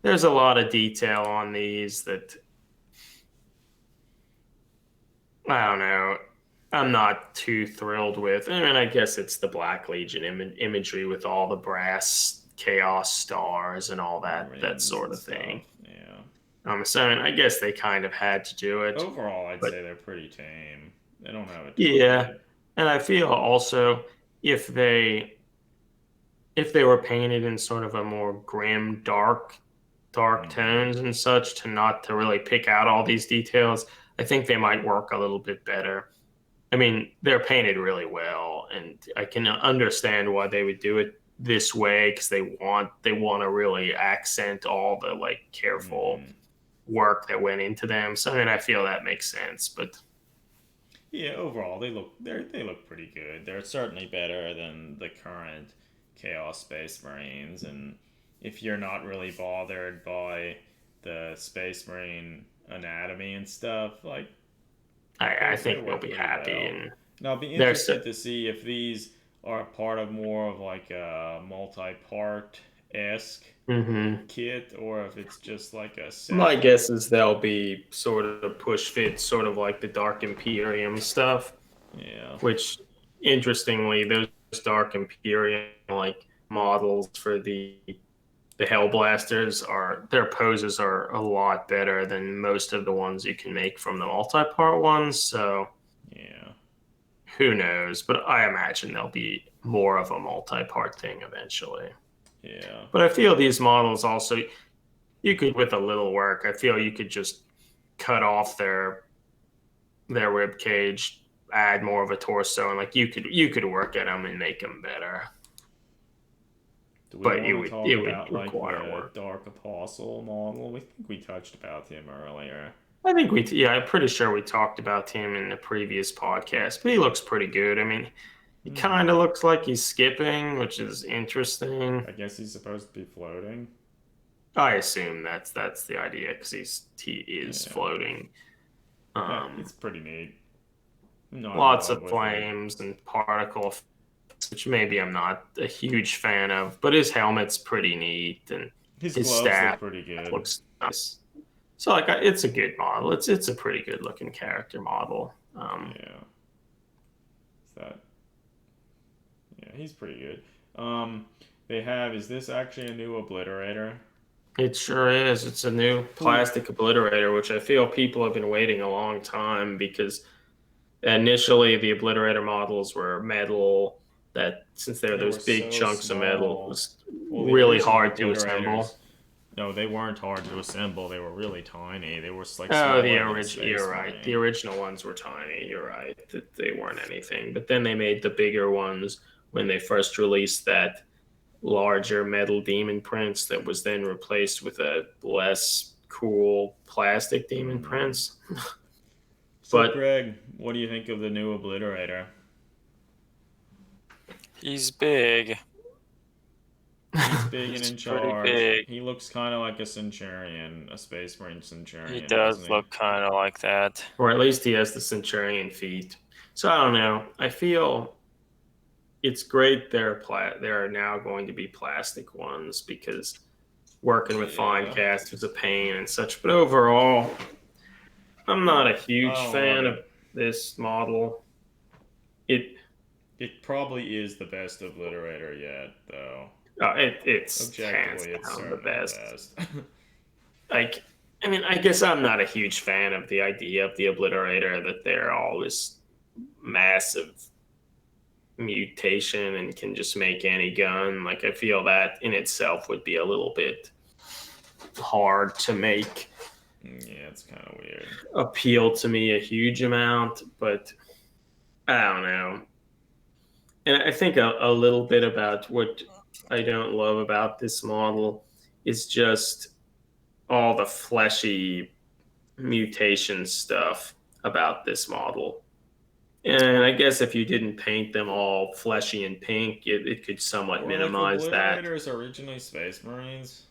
there's a lot of detail on these that I don't know. I'm not too thrilled with. I mean, I guess it's the Black Legion imagery with all the brass chaos stars and all that sort of thing. Yeah. So I guess they kind of had to do it. Overall, I'd say they're pretty tame. They don't have a Yeah, and I feel also if they were painted in sort of a more grim, dark tones and such, to really pick out all these details, I think they might work a little bit better. I mean, they're painted really well, and I can understand why they would do it this way, because they want to really accent all the like careful work that went into them. So I mean, I feel that makes sense. But yeah, overall they look pretty good. They're certainly better than the current Chaos Space Marines, and if you're not really bothered by the Space Marine anatomy and stuff, like, I think they'll be happy. Well. And now, I'll be interested to see if these are part of more of like a multi-part-esque kit, or if it's just like a set. My guess is they'll be sort of push fit, sort of like the Dark Imperium stuff. Yeah. Which, interestingly, those Dark Imperium like models for the the Hellblasters their poses are a lot better than most of the ones you can make from the multi-part ones. So Yeah. who knows? But I imagine they'll be more of a multi-part thing eventually. Yeah. But I feel these models also, you could, with a little work, I feel you could just cut off their rib cage, add more of a torso, and like you could work at them and make them better. Do we But want to talk would about like require the work. Dark Apostle model? We think we touched about him earlier. I think I'm pretty sure we talked about him in the previous podcast, but he looks pretty good. I mean, he kind of looks like he's skipping, which is interesting. I guess he's supposed to be floating. I assume that's the idea because he is floating. It's pretty neat. Lots of flames and particle effects, which maybe I'm not a huge fan of, but his helmet's pretty neat and his gloves look pretty good. Looks nice. So like it's a good model. It's a pretty good looking character model. He's pretty good. Is this actually a new obliterator? It sure is. It's a new plastic obliterator, which I feel people have been waiting a long time because initially the obliterator models were metal. That since they're those big chunks of metal, it was really hard to assemble. No, they weren't hard to assemble. They were really tiny. They were like you're right. The original ones were tiny. You're right. They weren't anything. But then they made the bigger ones when they first released that larger metal Demon Prince that was then replaced with a less cool plastic Demon Prince. So, Greg, what do you think of the new obliterator? He's big. He's big and in charge. Big. He looks kind of like a Centurion, a Space Marine Centurion. He does look kind of like that. Or at least he has the Centurion feet. So I don't know. I feel it's great there are now going to be plastic ones because working with fine cast is a pain and such. But overall, I'm not a huge fan of this model. It probably is the best obliterator yet, though. It's objectively it's the best. Like, I mean, I guess I'm not a huge fan of the idea of the obliterator that they're all this massive mutation and can just make any gun. Like, I feel that in itself would be a little bit hard to make. Yeah, it's kind of weird. Appeal to me a huge amount, but I don't know. And I think a little bit about what I don't love about this model is just all the fleshy mutation stuff about this model. And I guess if you didn't paint them all fleshy and pink, it could somewhat minimize that. Obliterators originally Space Marines?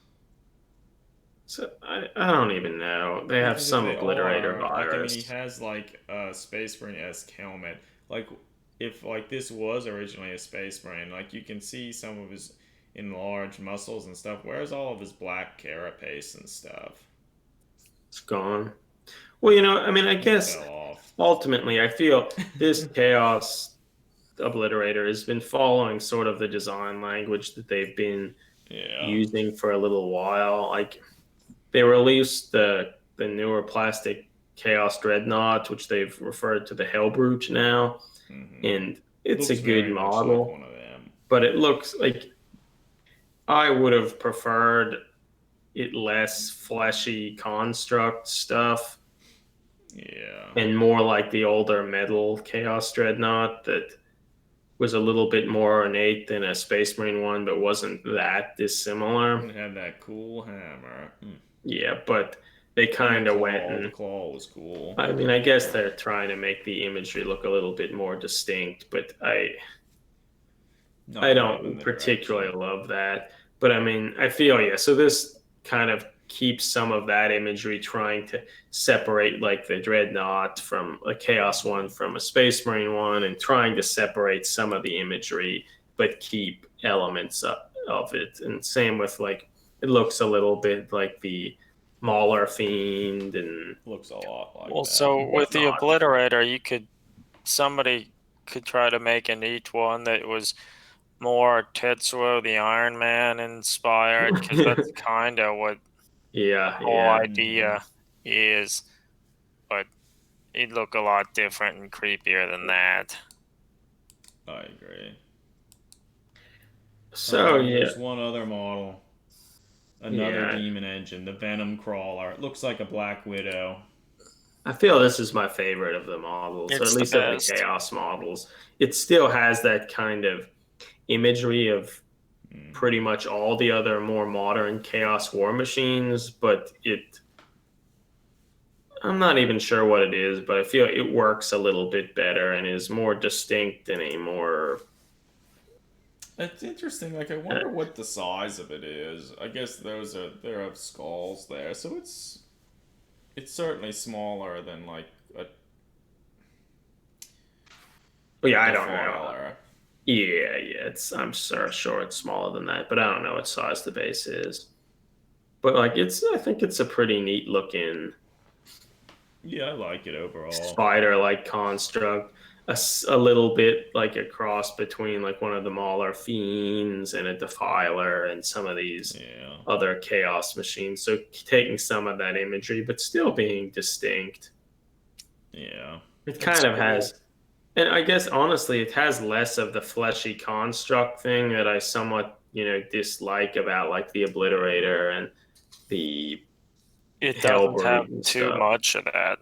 So I don't even know. They have some obliterator virus. Like, I mean, he has like a Space Marine-esque helmet. Like, if like this was originally a Space Marine, like you can see some of his enlarged muscles and stuff. Where's all of his black carapace and stuff? It's gone. Well, I mean, I guess ultimately I feel this Chaos Obliterator has been following sort of the design language that they've been using for a little while. Like, they released the newer plastic Chaos Dreadnought, which they've referred to the Hellbrute now. And it's a good model. Like one of them. But it looks like I would have preferred it less fleshy construct stuff. Yeah. And more like the older metal Chaos Dreadnought that was a little bit more ornate than a Space Marine one, but wasn't that dissimilar. And had that cool hammer. Yeah, but they kind of went and... The claw was cool. I mean, I guess they're trying to make the imagery look a little bit more distinct, but I don't particularly love that. But I mean, I feel, so this kind of keeps some of that imagery, trying to separate like the Dreadnought from a Chaos one from a Space Marine one, and trying to separate some of the imagery, but keep elements of it. And same with like, it looks a little bit like the Mauler Fiend, and looks a lot like well, that. so with the Obliterator, somebody could try to make a neat one that was more Tetsuo the Iron Man inspired, because that's kind of what Yeah, the whole yeah. idea is. But it'd look a lot different and creepier than that. I agree. So yeah, There's one other model, another yeah. demon engine, the Venom Crawler. It looks like a Black Widow. I feel this is my favorite of the models, or at It's the least of the best. Chaos models. It still has that kind of imagery of pretty much all the other more modern Chaos War machines, but I'm not even sure what it is, but I feel it works a little bit better and is more distinct and a more. It's interesting. Like, I wonder what the size of it is. I guess there are skulls there, so it's certainly smaller than like a Well, yeah, I don't know. defiler. Yeah. I'm sure it's smaller than that, but I don't know what size the base is. But like, I think it's a pretty neat looking Yeah, I like it overall. spider-like construct. A little bit like a cross between like one of the Mauler fiends and a defiler and some of these Yeah. other chaos machines. So taking some of that imagery, but still being distinct. Yeah. It kind of has, and I guess honestly, it has less of the fleshy construct thing that I somewhat, dislike about like the Obliterator and the It doesn't have Hellbrute and too stuff. much of that.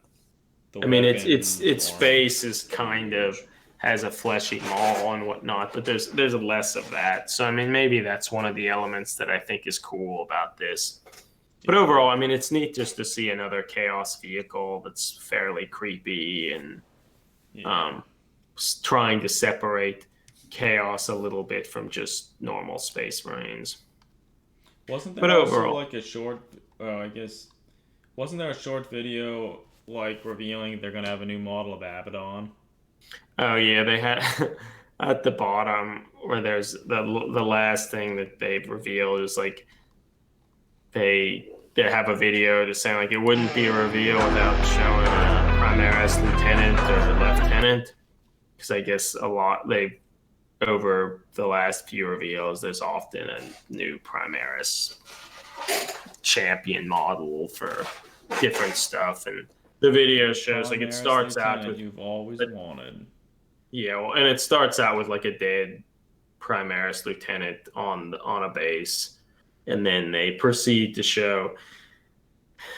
The I mean, weapons its aren't face is kind of huge. has a fleshy maw and whatnot, but there's less of that. So I mean, maybe that's one of the elements that I think is cool about this. But overall, I mean, it's neat just to see another chaos vehicle that's fairly creepy and Yeah. trying to separate chaos a little bit from just normal Space Marines. Wasn't But there also overall, like a short? I guess wasn't there a short video like revealing they're gonna have a new model of Abaddon? oh yeah, they had at the bottom where there's the last thing that they've revealed is like they have a video to say like it wouldn't be a reveal without showing a Primaris lieutenant or lieutenant, because I guess a lot they over the last few reveals there's often a new Primaris champion model for different stuff, and the video shows like it Primaris starts out Lieutenant with you've always wanted. and it starts out with like a dead Primaris lieutenant on a base, and then they proceed to show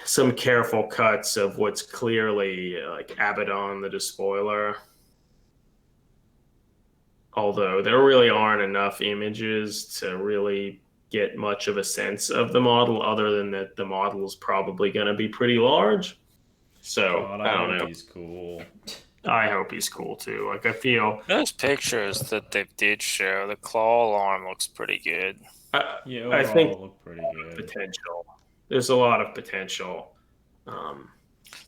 some careful cuts of what's clearly like Abaddon the Despoiler. Although there really aren't enough images to really get much of a sense of the model, other than that the model is probably going to be pretty large. So God, I I don't hope know. he's cool. I hope he's cool too. Like I feel Those pictures that they did show, the claw alarm looks pretty good. Yeah, I overall think it looked pretty good. potential. There's a lot of potential.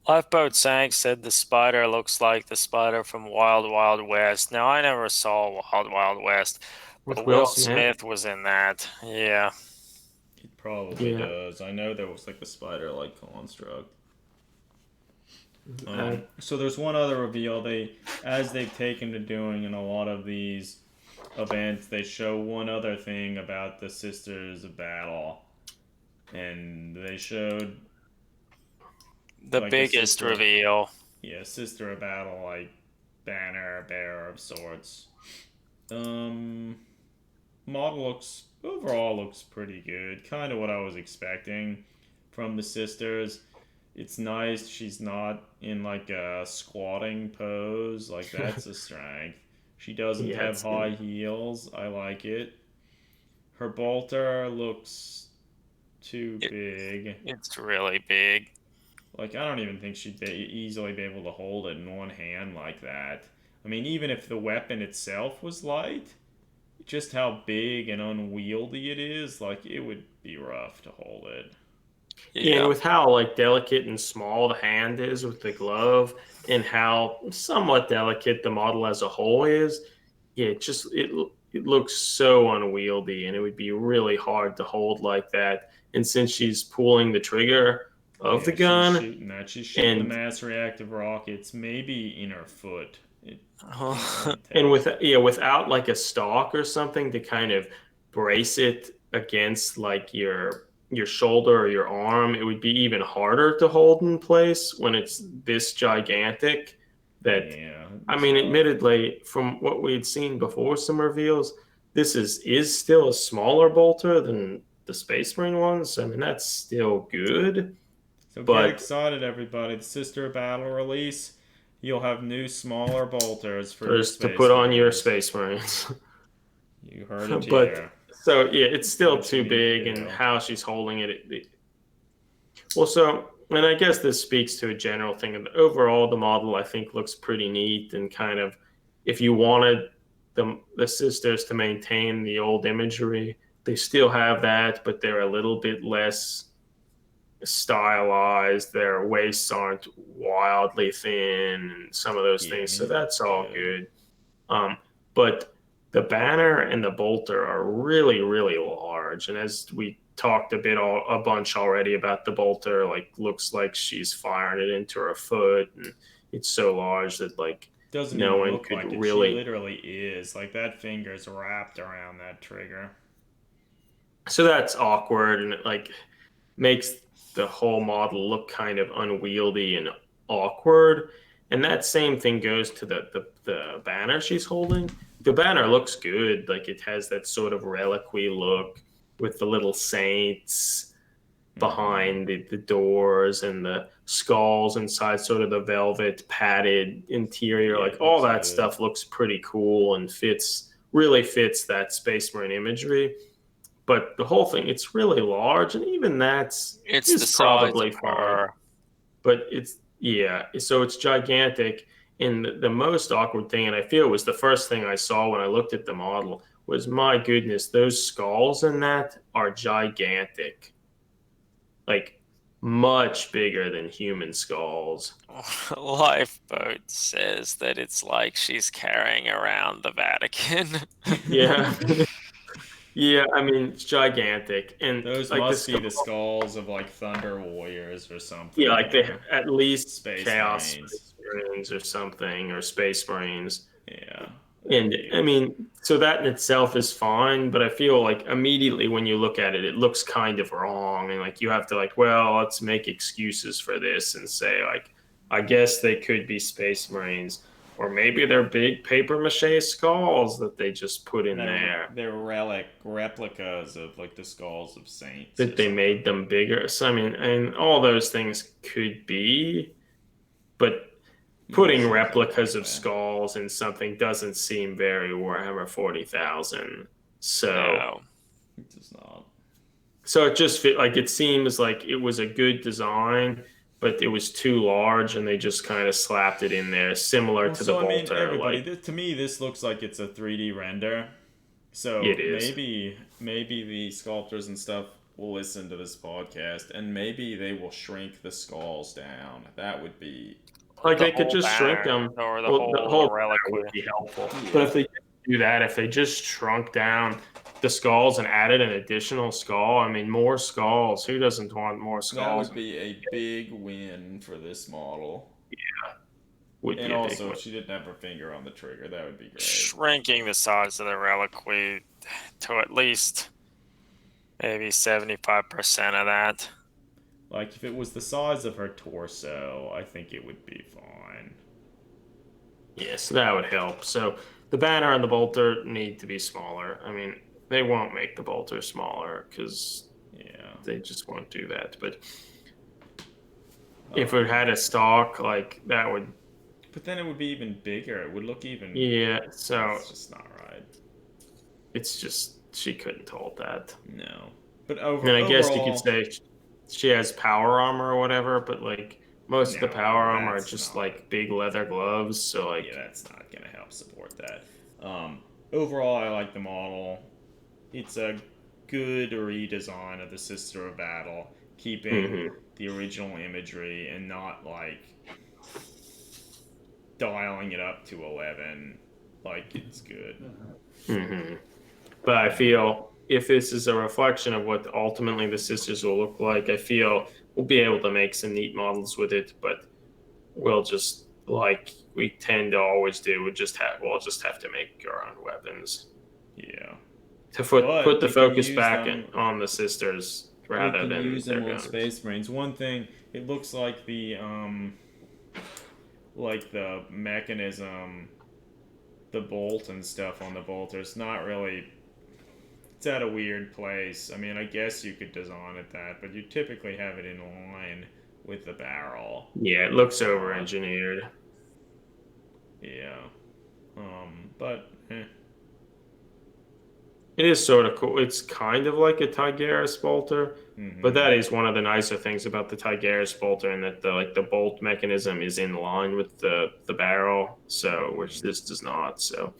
Lifeboat Sank said the spider looks like the spider from Wild Wild West. Now, I never saw Wild Wild West, With but Will Will Smith? Smith was in that. Yeah. It probably Yeah. does. I know there was like a spider-like construct. Uh, So there's one other reveal. As they've taken to doing in a lot of these events, they show one other thing about the Sisters of Battle, and they showed The like a biggest sister, reveal. yeah, Sister of Battle, like banner bearer of sorts. Um, Model looks pretty good. Kind of what I was expecting from the sisters. It's nice she's not in like a squatting pose. Like that's a strength. She doesn't yeah, have high heels. I like it. Her bolter looks too It, big. it's really big. Like I don't even think she'd easily be able to hold it in one hand like that. I mean, even if the weapon itself was light, just how big and unwieldy it is, like it would be rough to hold it. Yeah, and Yeah. with how like delicate and small the hand is with the glove, and how somewhat delicate the model as a whole is, yeah, it looks so unwieldy, and it would be really hard to hold like that. And since she's pulling the trigger of the Yeah, she's gun, shooting that. She's shooting the and mass reactive rockets, maybe in her foot. And without like a stalk or something to kind of brace it against like your shoulder or your arm, it would be even harder to hold in place when it's this gigantic. That Yeah, I mean, admittedly, from what we'd seen before some reveals, this is still a smaller bolter than the Space Marine ones. I mean, that's still good, so get but excited, everybody! The Sister Battle release. You'll have new, smaller bolters for your just to Space put on your Marines. Space Marines. You heard it But here. so yeah, it's That's still what you too need to big, and do. how she's holding it. Well, so and I guess this speaks to a general thing. And overall, the model I think looks pretty neat, and kind of if you wanted the sisters to maintain the old imagery, they still have that, but they're a little bit less stylized. Their waists aren't wildly thin, and some of those Yeah, I things. mean, So it looks that's all good. good. But the banner and the bolter are really, really large. And as we talked a bunch already about the bolter, like looks like she's firing it into her foot, and it's so large that like Doesn't no even one look could like it. She really. literally is. Like, that finger's wrapped around that trigger. So that's awkward, and it like makes the whole model look kind of unwieldy and awkward. And that same thing goes to the banner she's holding. The banner looks good. Like it has that sort of reliquary look with the little saints behind the doors and the skulls inside sort of the velvet padded interior. Yeah, Like it all looks that good. stuff looks pretty cool and really fits that Space Marine imagery. But the whole thing, it's really large, and even It's the is size probably of fine. her. But so it's gigantic. And the most awkward thing, and I feel was the first thing I saw when I looked at the model, was my goodness, those skulls in that are gigantic, like much bigger than human skulls. Lifeboat says that it's like she's carrying around the Vatican. Yeah, yeah. I mean, it's gigantic, and Those like the must be skull. the skulls of, like, Thunder Warriors or Yeah, something, like they or at least Space Chaos Marines. Space Marines or something, or Space Marines. Yeah, that'd And be I mean, so that in itself is fine, but I feel like immediately when you look at it, it looks kind of wrong. And like you have to like, well, let's make excuses for this and say, like, I guess they could be Space Marines. Or maybe they're big paper mache skulls that they just put in there. they're replicas of, like, the skulls of saints or That they something. made them bigger. So I mean, and all those things could be, but Most putting things look replicas like of that. skulls in something doesn't seem very Warhammer 40,000. So No. It does not. so it just fit like it seems like it was a good design, but it was too large and they just kind of slapped it in there, similar Well, to the so I mean, bolter. everybody, Like to me, this looks like it's a 3D render. So it is. maybe the sculptors and stuff will listen to this podcast, and maybe they will shrink the skulls down. That would be Like The they could whole just shrink banner them. or the Well, the whole whole banner reliquary. would be helpful. But yeah. if they do that, if they just shrunk down the skulls and added an additional skull, I mean, more skulls. Who doesn't want more That skulls? would be a big win for this model. Would And be a big also, one. if she didn't have her finger on the trigger, that would be great. Shrinking the size of the reliquary to at least maybe 75% of that. Like, if it was the size of her torso, I think it would be fine. Yes, that would help. So the banner and the bolter need to be smaller. I mean, they won't make the bolter smaller because Yeah. they just won't do that. But if it had a stalk, like that would. But then it would be even bigger. It would look even. Yeah, so It's just not right. it's just she couldn't hold that. No. But And I guess you overall, could say she has power armor or whatever, but like most of the No, power armor are that's just not. like big leather gloves. So like, Yeah, that's not gonna help support that. Overall, I like the model. It's a good redesign of the Sister of Battle, keeping the original imagery and not like dialing it up to 11. Like, it's good. But I feel if this is a reflection of what ultimately the sisters will look like, I feel we'll be able to make some neat models with it, but we'll just like we tend to always do. We'll just have to make our own weapons. Yeah. To But put the we can focus use back them. on the sisters We rather can than use their them on guns. Space Marines. One thing, it looks like the mechanism, the bolt and stuff on the bolter's not really. It's at a weird place. I mean, I guess you could design it that, but you typically have it in line with the barrel. Yeah, it looks over engineered. Yeah. But It is sort of cool. It's kind of like a Tigris bolter, but that is one of the nicer things about the Tigris bolter, and that the bolt mechanism is in line with the barrel, so which this does not. So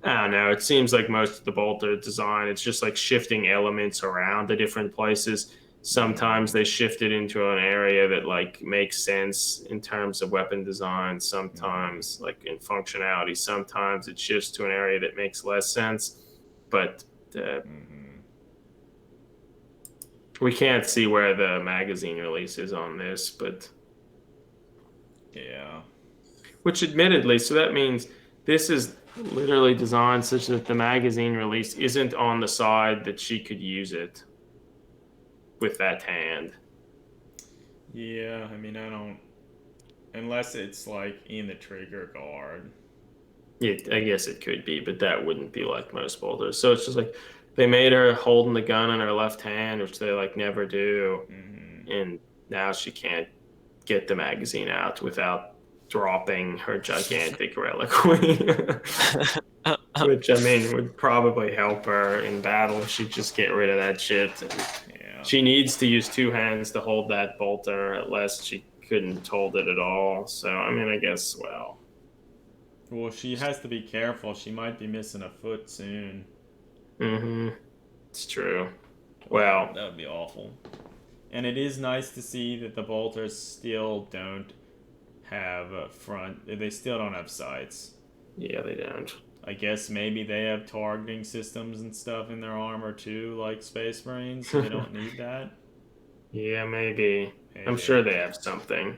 I don't know. It seems like most of the bolter design, it's just like shifting elements around the different places. Sometimes they shift it into an area that like makes sense in terms of weapon design. Sometimes like in functionality. Sometimes it shifts to an area that makes less sense. But we can't see where the magazine release is on this. But yeah. Which admittedly, so that means this is literally designed such that the magazine release isn't on the side that she could use it with that hand. Yeah, I mean, I don't. Unless it's like in the trigger guard. I guess it could be, but that wouldn't be like most bolters. So it's just like they made her holding the gun in her left hand, which they like never do, and now she can't get the magazine out without dropping her gigantic reliquary. Which I mean would probably help her in battle if she just get rid of that shit. Yeah. She needs to use two hands to hold that bolter, unless she couldn't hold it at all. So I mean, I guess Well, she has to be careful. She might be missing a foot soon. It's true. Well, that would be awful. And it is nice to see that the bolters still don't have a front. They still don't have sights. Yeah, they don't. I guess maybe they have targeting systems and stuff in their armor too, like Space Marines, so they don't need that. Yeah, maybe. I'm sure they have something.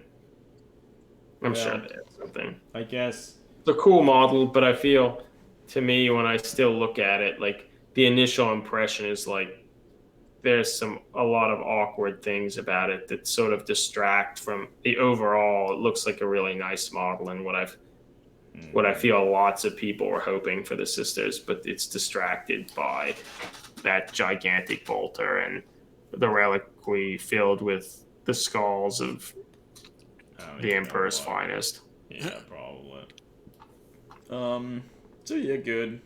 I guess it's a cool model, but I feel, to me, when I still look at it, like the initial impression is like there's a lot of awkward things about it that sort of distract from the overall. It looks like a really nice model, and what I feel lots of people were hoping for the sisters, but it's distracted by that gigantic bolter and the reliquary filled with the skulls of the Emperor's finest. Yeah, probably. So yeah, good.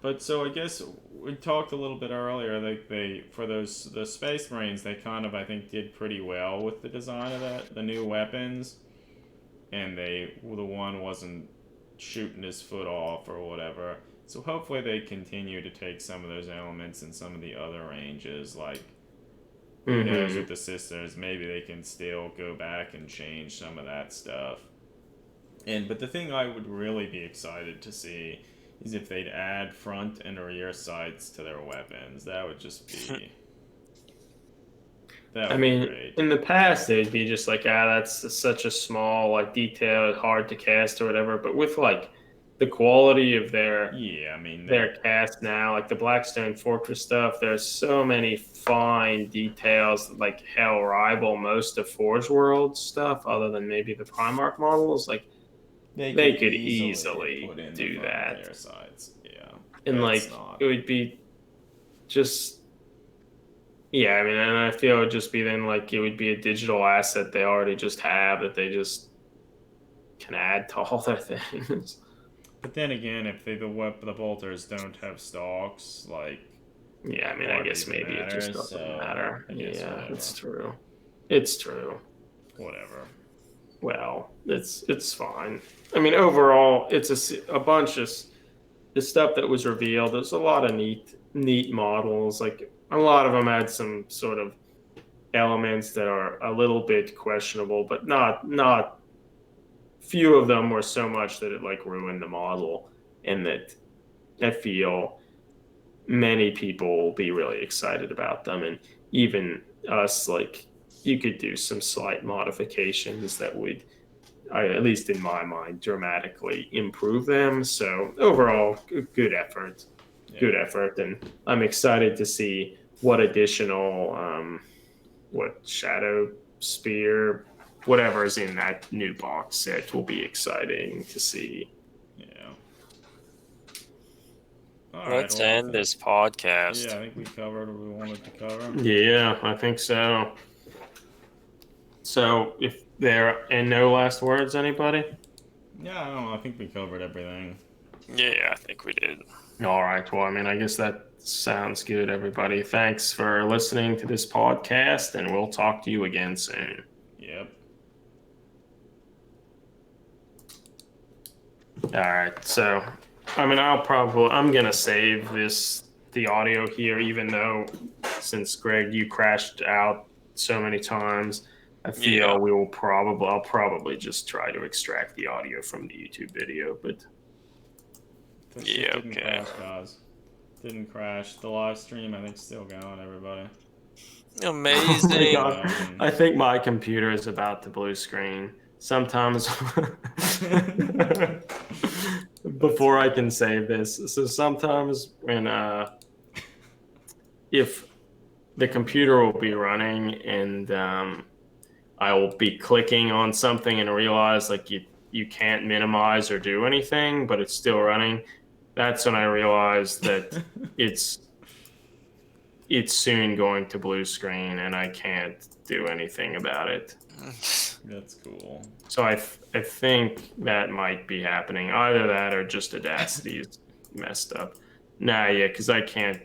But so I guess we talked a little bit earlier. Like the Space Marines, they kind of I think did pretty well with the design of the new weapons, and the one wasn't shooting his foot off or whatever. So hopefully they continue to take some of those elements in some of the other ranges. Like who knows with the sisters? Maybe they can still go back and change some of that stuff. But the thing I would really be excited to see is if they'd add front and rear sights to their weapons. That would just be. I mean, in the past, they'd be just like, that's such a small, like, detail, hard to cast or whatever. But with like the quality of their cast now, like the Blackstone Fortress stuff, there's so many fine details that like hell rival most of Forge World stuff, other than maybe the Primarch models. Like they could easily do that. Sides. Yeah, and like it would be just. Yeah, I mean, and I feel it would just be then like it would be a digital asset they already just have that they just can add to all their things. But then again, if the bolters don't have stalks, like yeah, I mean, I guess maybe it just doesn't matter. Yeah, it's true. It's true. Whatever. Well, it's fine. I mean, overall, it's a bunch of the stuff that was revealed. There's a lot of neat models, like. A lot of them had some sort of elements that are a little bit questionable, but not few of them were so much that it like ruined the model, and that I feel many people will be really excited about them, and even us like you could do some slight modifications that would, at least in my mind, dramatically improve them. So overall, good effort, good effort, and I'm excited to see what additional, what Shadow Spear, whatever is in that new box set will be exciting to see. Yeah. All right. Let's Well, end this podcast. Yeah, I think we covered what we wanted to cover. Yeah, I think so. So, if there and no last words, anybody? Yeah, I don't know. I think we covered everything. Yeah, I think we did. All right. Well, I mean, I guess that sounds good, everybody. Thanks for listening to this podcast, and we'll talk to you again soon. Yep. All right. So, I mean, I'm going to save the audio here, even though since Greg, you crashed out so many times, I feel I'll probably just try to extract the audio from the YouTube video, but. That shit didn't crash, guys. Didn't crash. The live stream, I think, still going, everybody. Amazing. Oh my God. I think my computer is about to blue screen. Sometimes before I can save this. So sometimes when if the computer will be running and I will be clicking on something and realize like you can't minimize or do anything, but it's still running. That's when I realize that it's soon going to blue screen and I can't do anything about it. That's cool. So I think that might be happening. Either that or just Audacity is messed up. Yeah, because I can't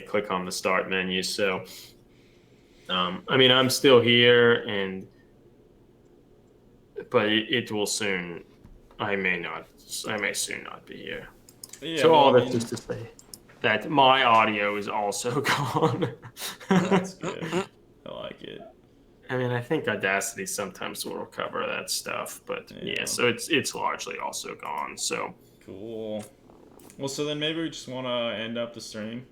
click on the start menu. So I mean, I'm still here, but it will soon. I may soon not be here. Yeah, so all this is to say that my audio is also gone. That's good. I like it. I mean, I think Audacity sometimes will recover that stuff, but yeah, so it's largely also gone. So cool. Well, so then maybe we just want to end up the stream.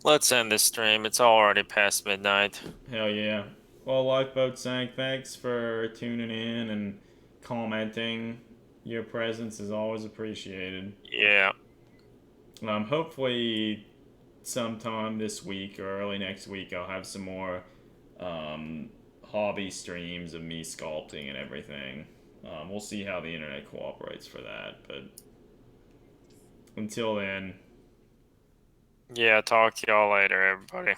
Let's end this stream. It's already past midnight. Hell yeah. Well, Lifeboat Sank, thanks for tuning in and commenting. Your presence is always appreciated. Yeah. Hopefully sometime this week or early next week I'll have some more hobby streams of me sculpting and everything. We'll see how the internet cooperates for that, but until then. Yeah, talk to y'all later, everybody.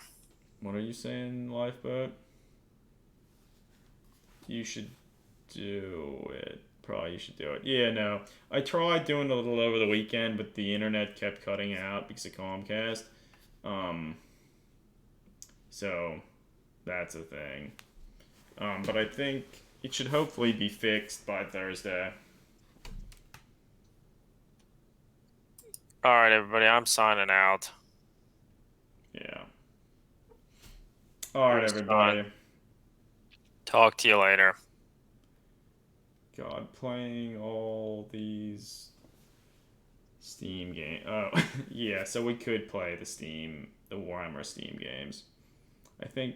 What are you saying, Lifeboat? You should do it. Probably you should do it. Yeah, no. I tried doing a little over the weekend, but the internet kept cutting out because of Comcast. So that's a thing. But I think it should hopefully be fixed by Thursday. All right, everybody. I'm signing out. Yeah. All right, everybody. Talk to you later. God, playing all these Steam games. Oh, yeah, so we could play the Warhammer Steam games. I think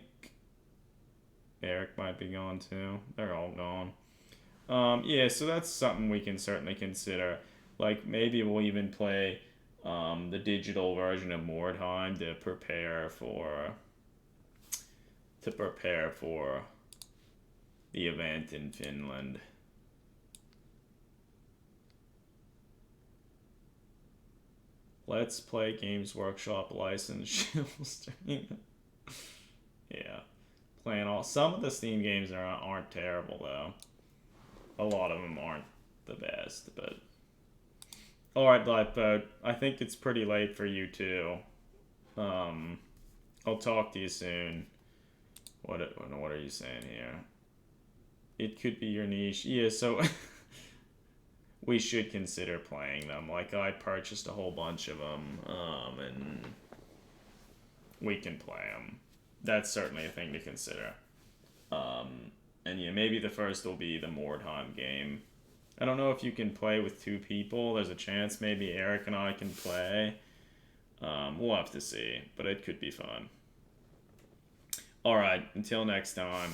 Eric might be gone too. They're all gone. Yeah, so that's something we can certainly consider. Like, maybe we'll even play the digital version of Mordheim to prepare for the event in Finland. Let's Play Games Workshop license stream. Yeah, playing all. Some of the Steam games aren't terrible though. A lot of them aren't the best, but all right, Lifeboat. I think it's pretty late for you too. I'll talk to you soon. What are you saying here? It could be your niche. Yeah, so we should consider playing them. Like, I purchased a whole bunch of them, and we can play them. That's certainly a thing to consider. And yeah, maybe the first will be the Mordheim game. I don't know if you can play with two people. There's a chance maybe Eric and I can play. We'll have to see, but it could be fun. All right, until next time.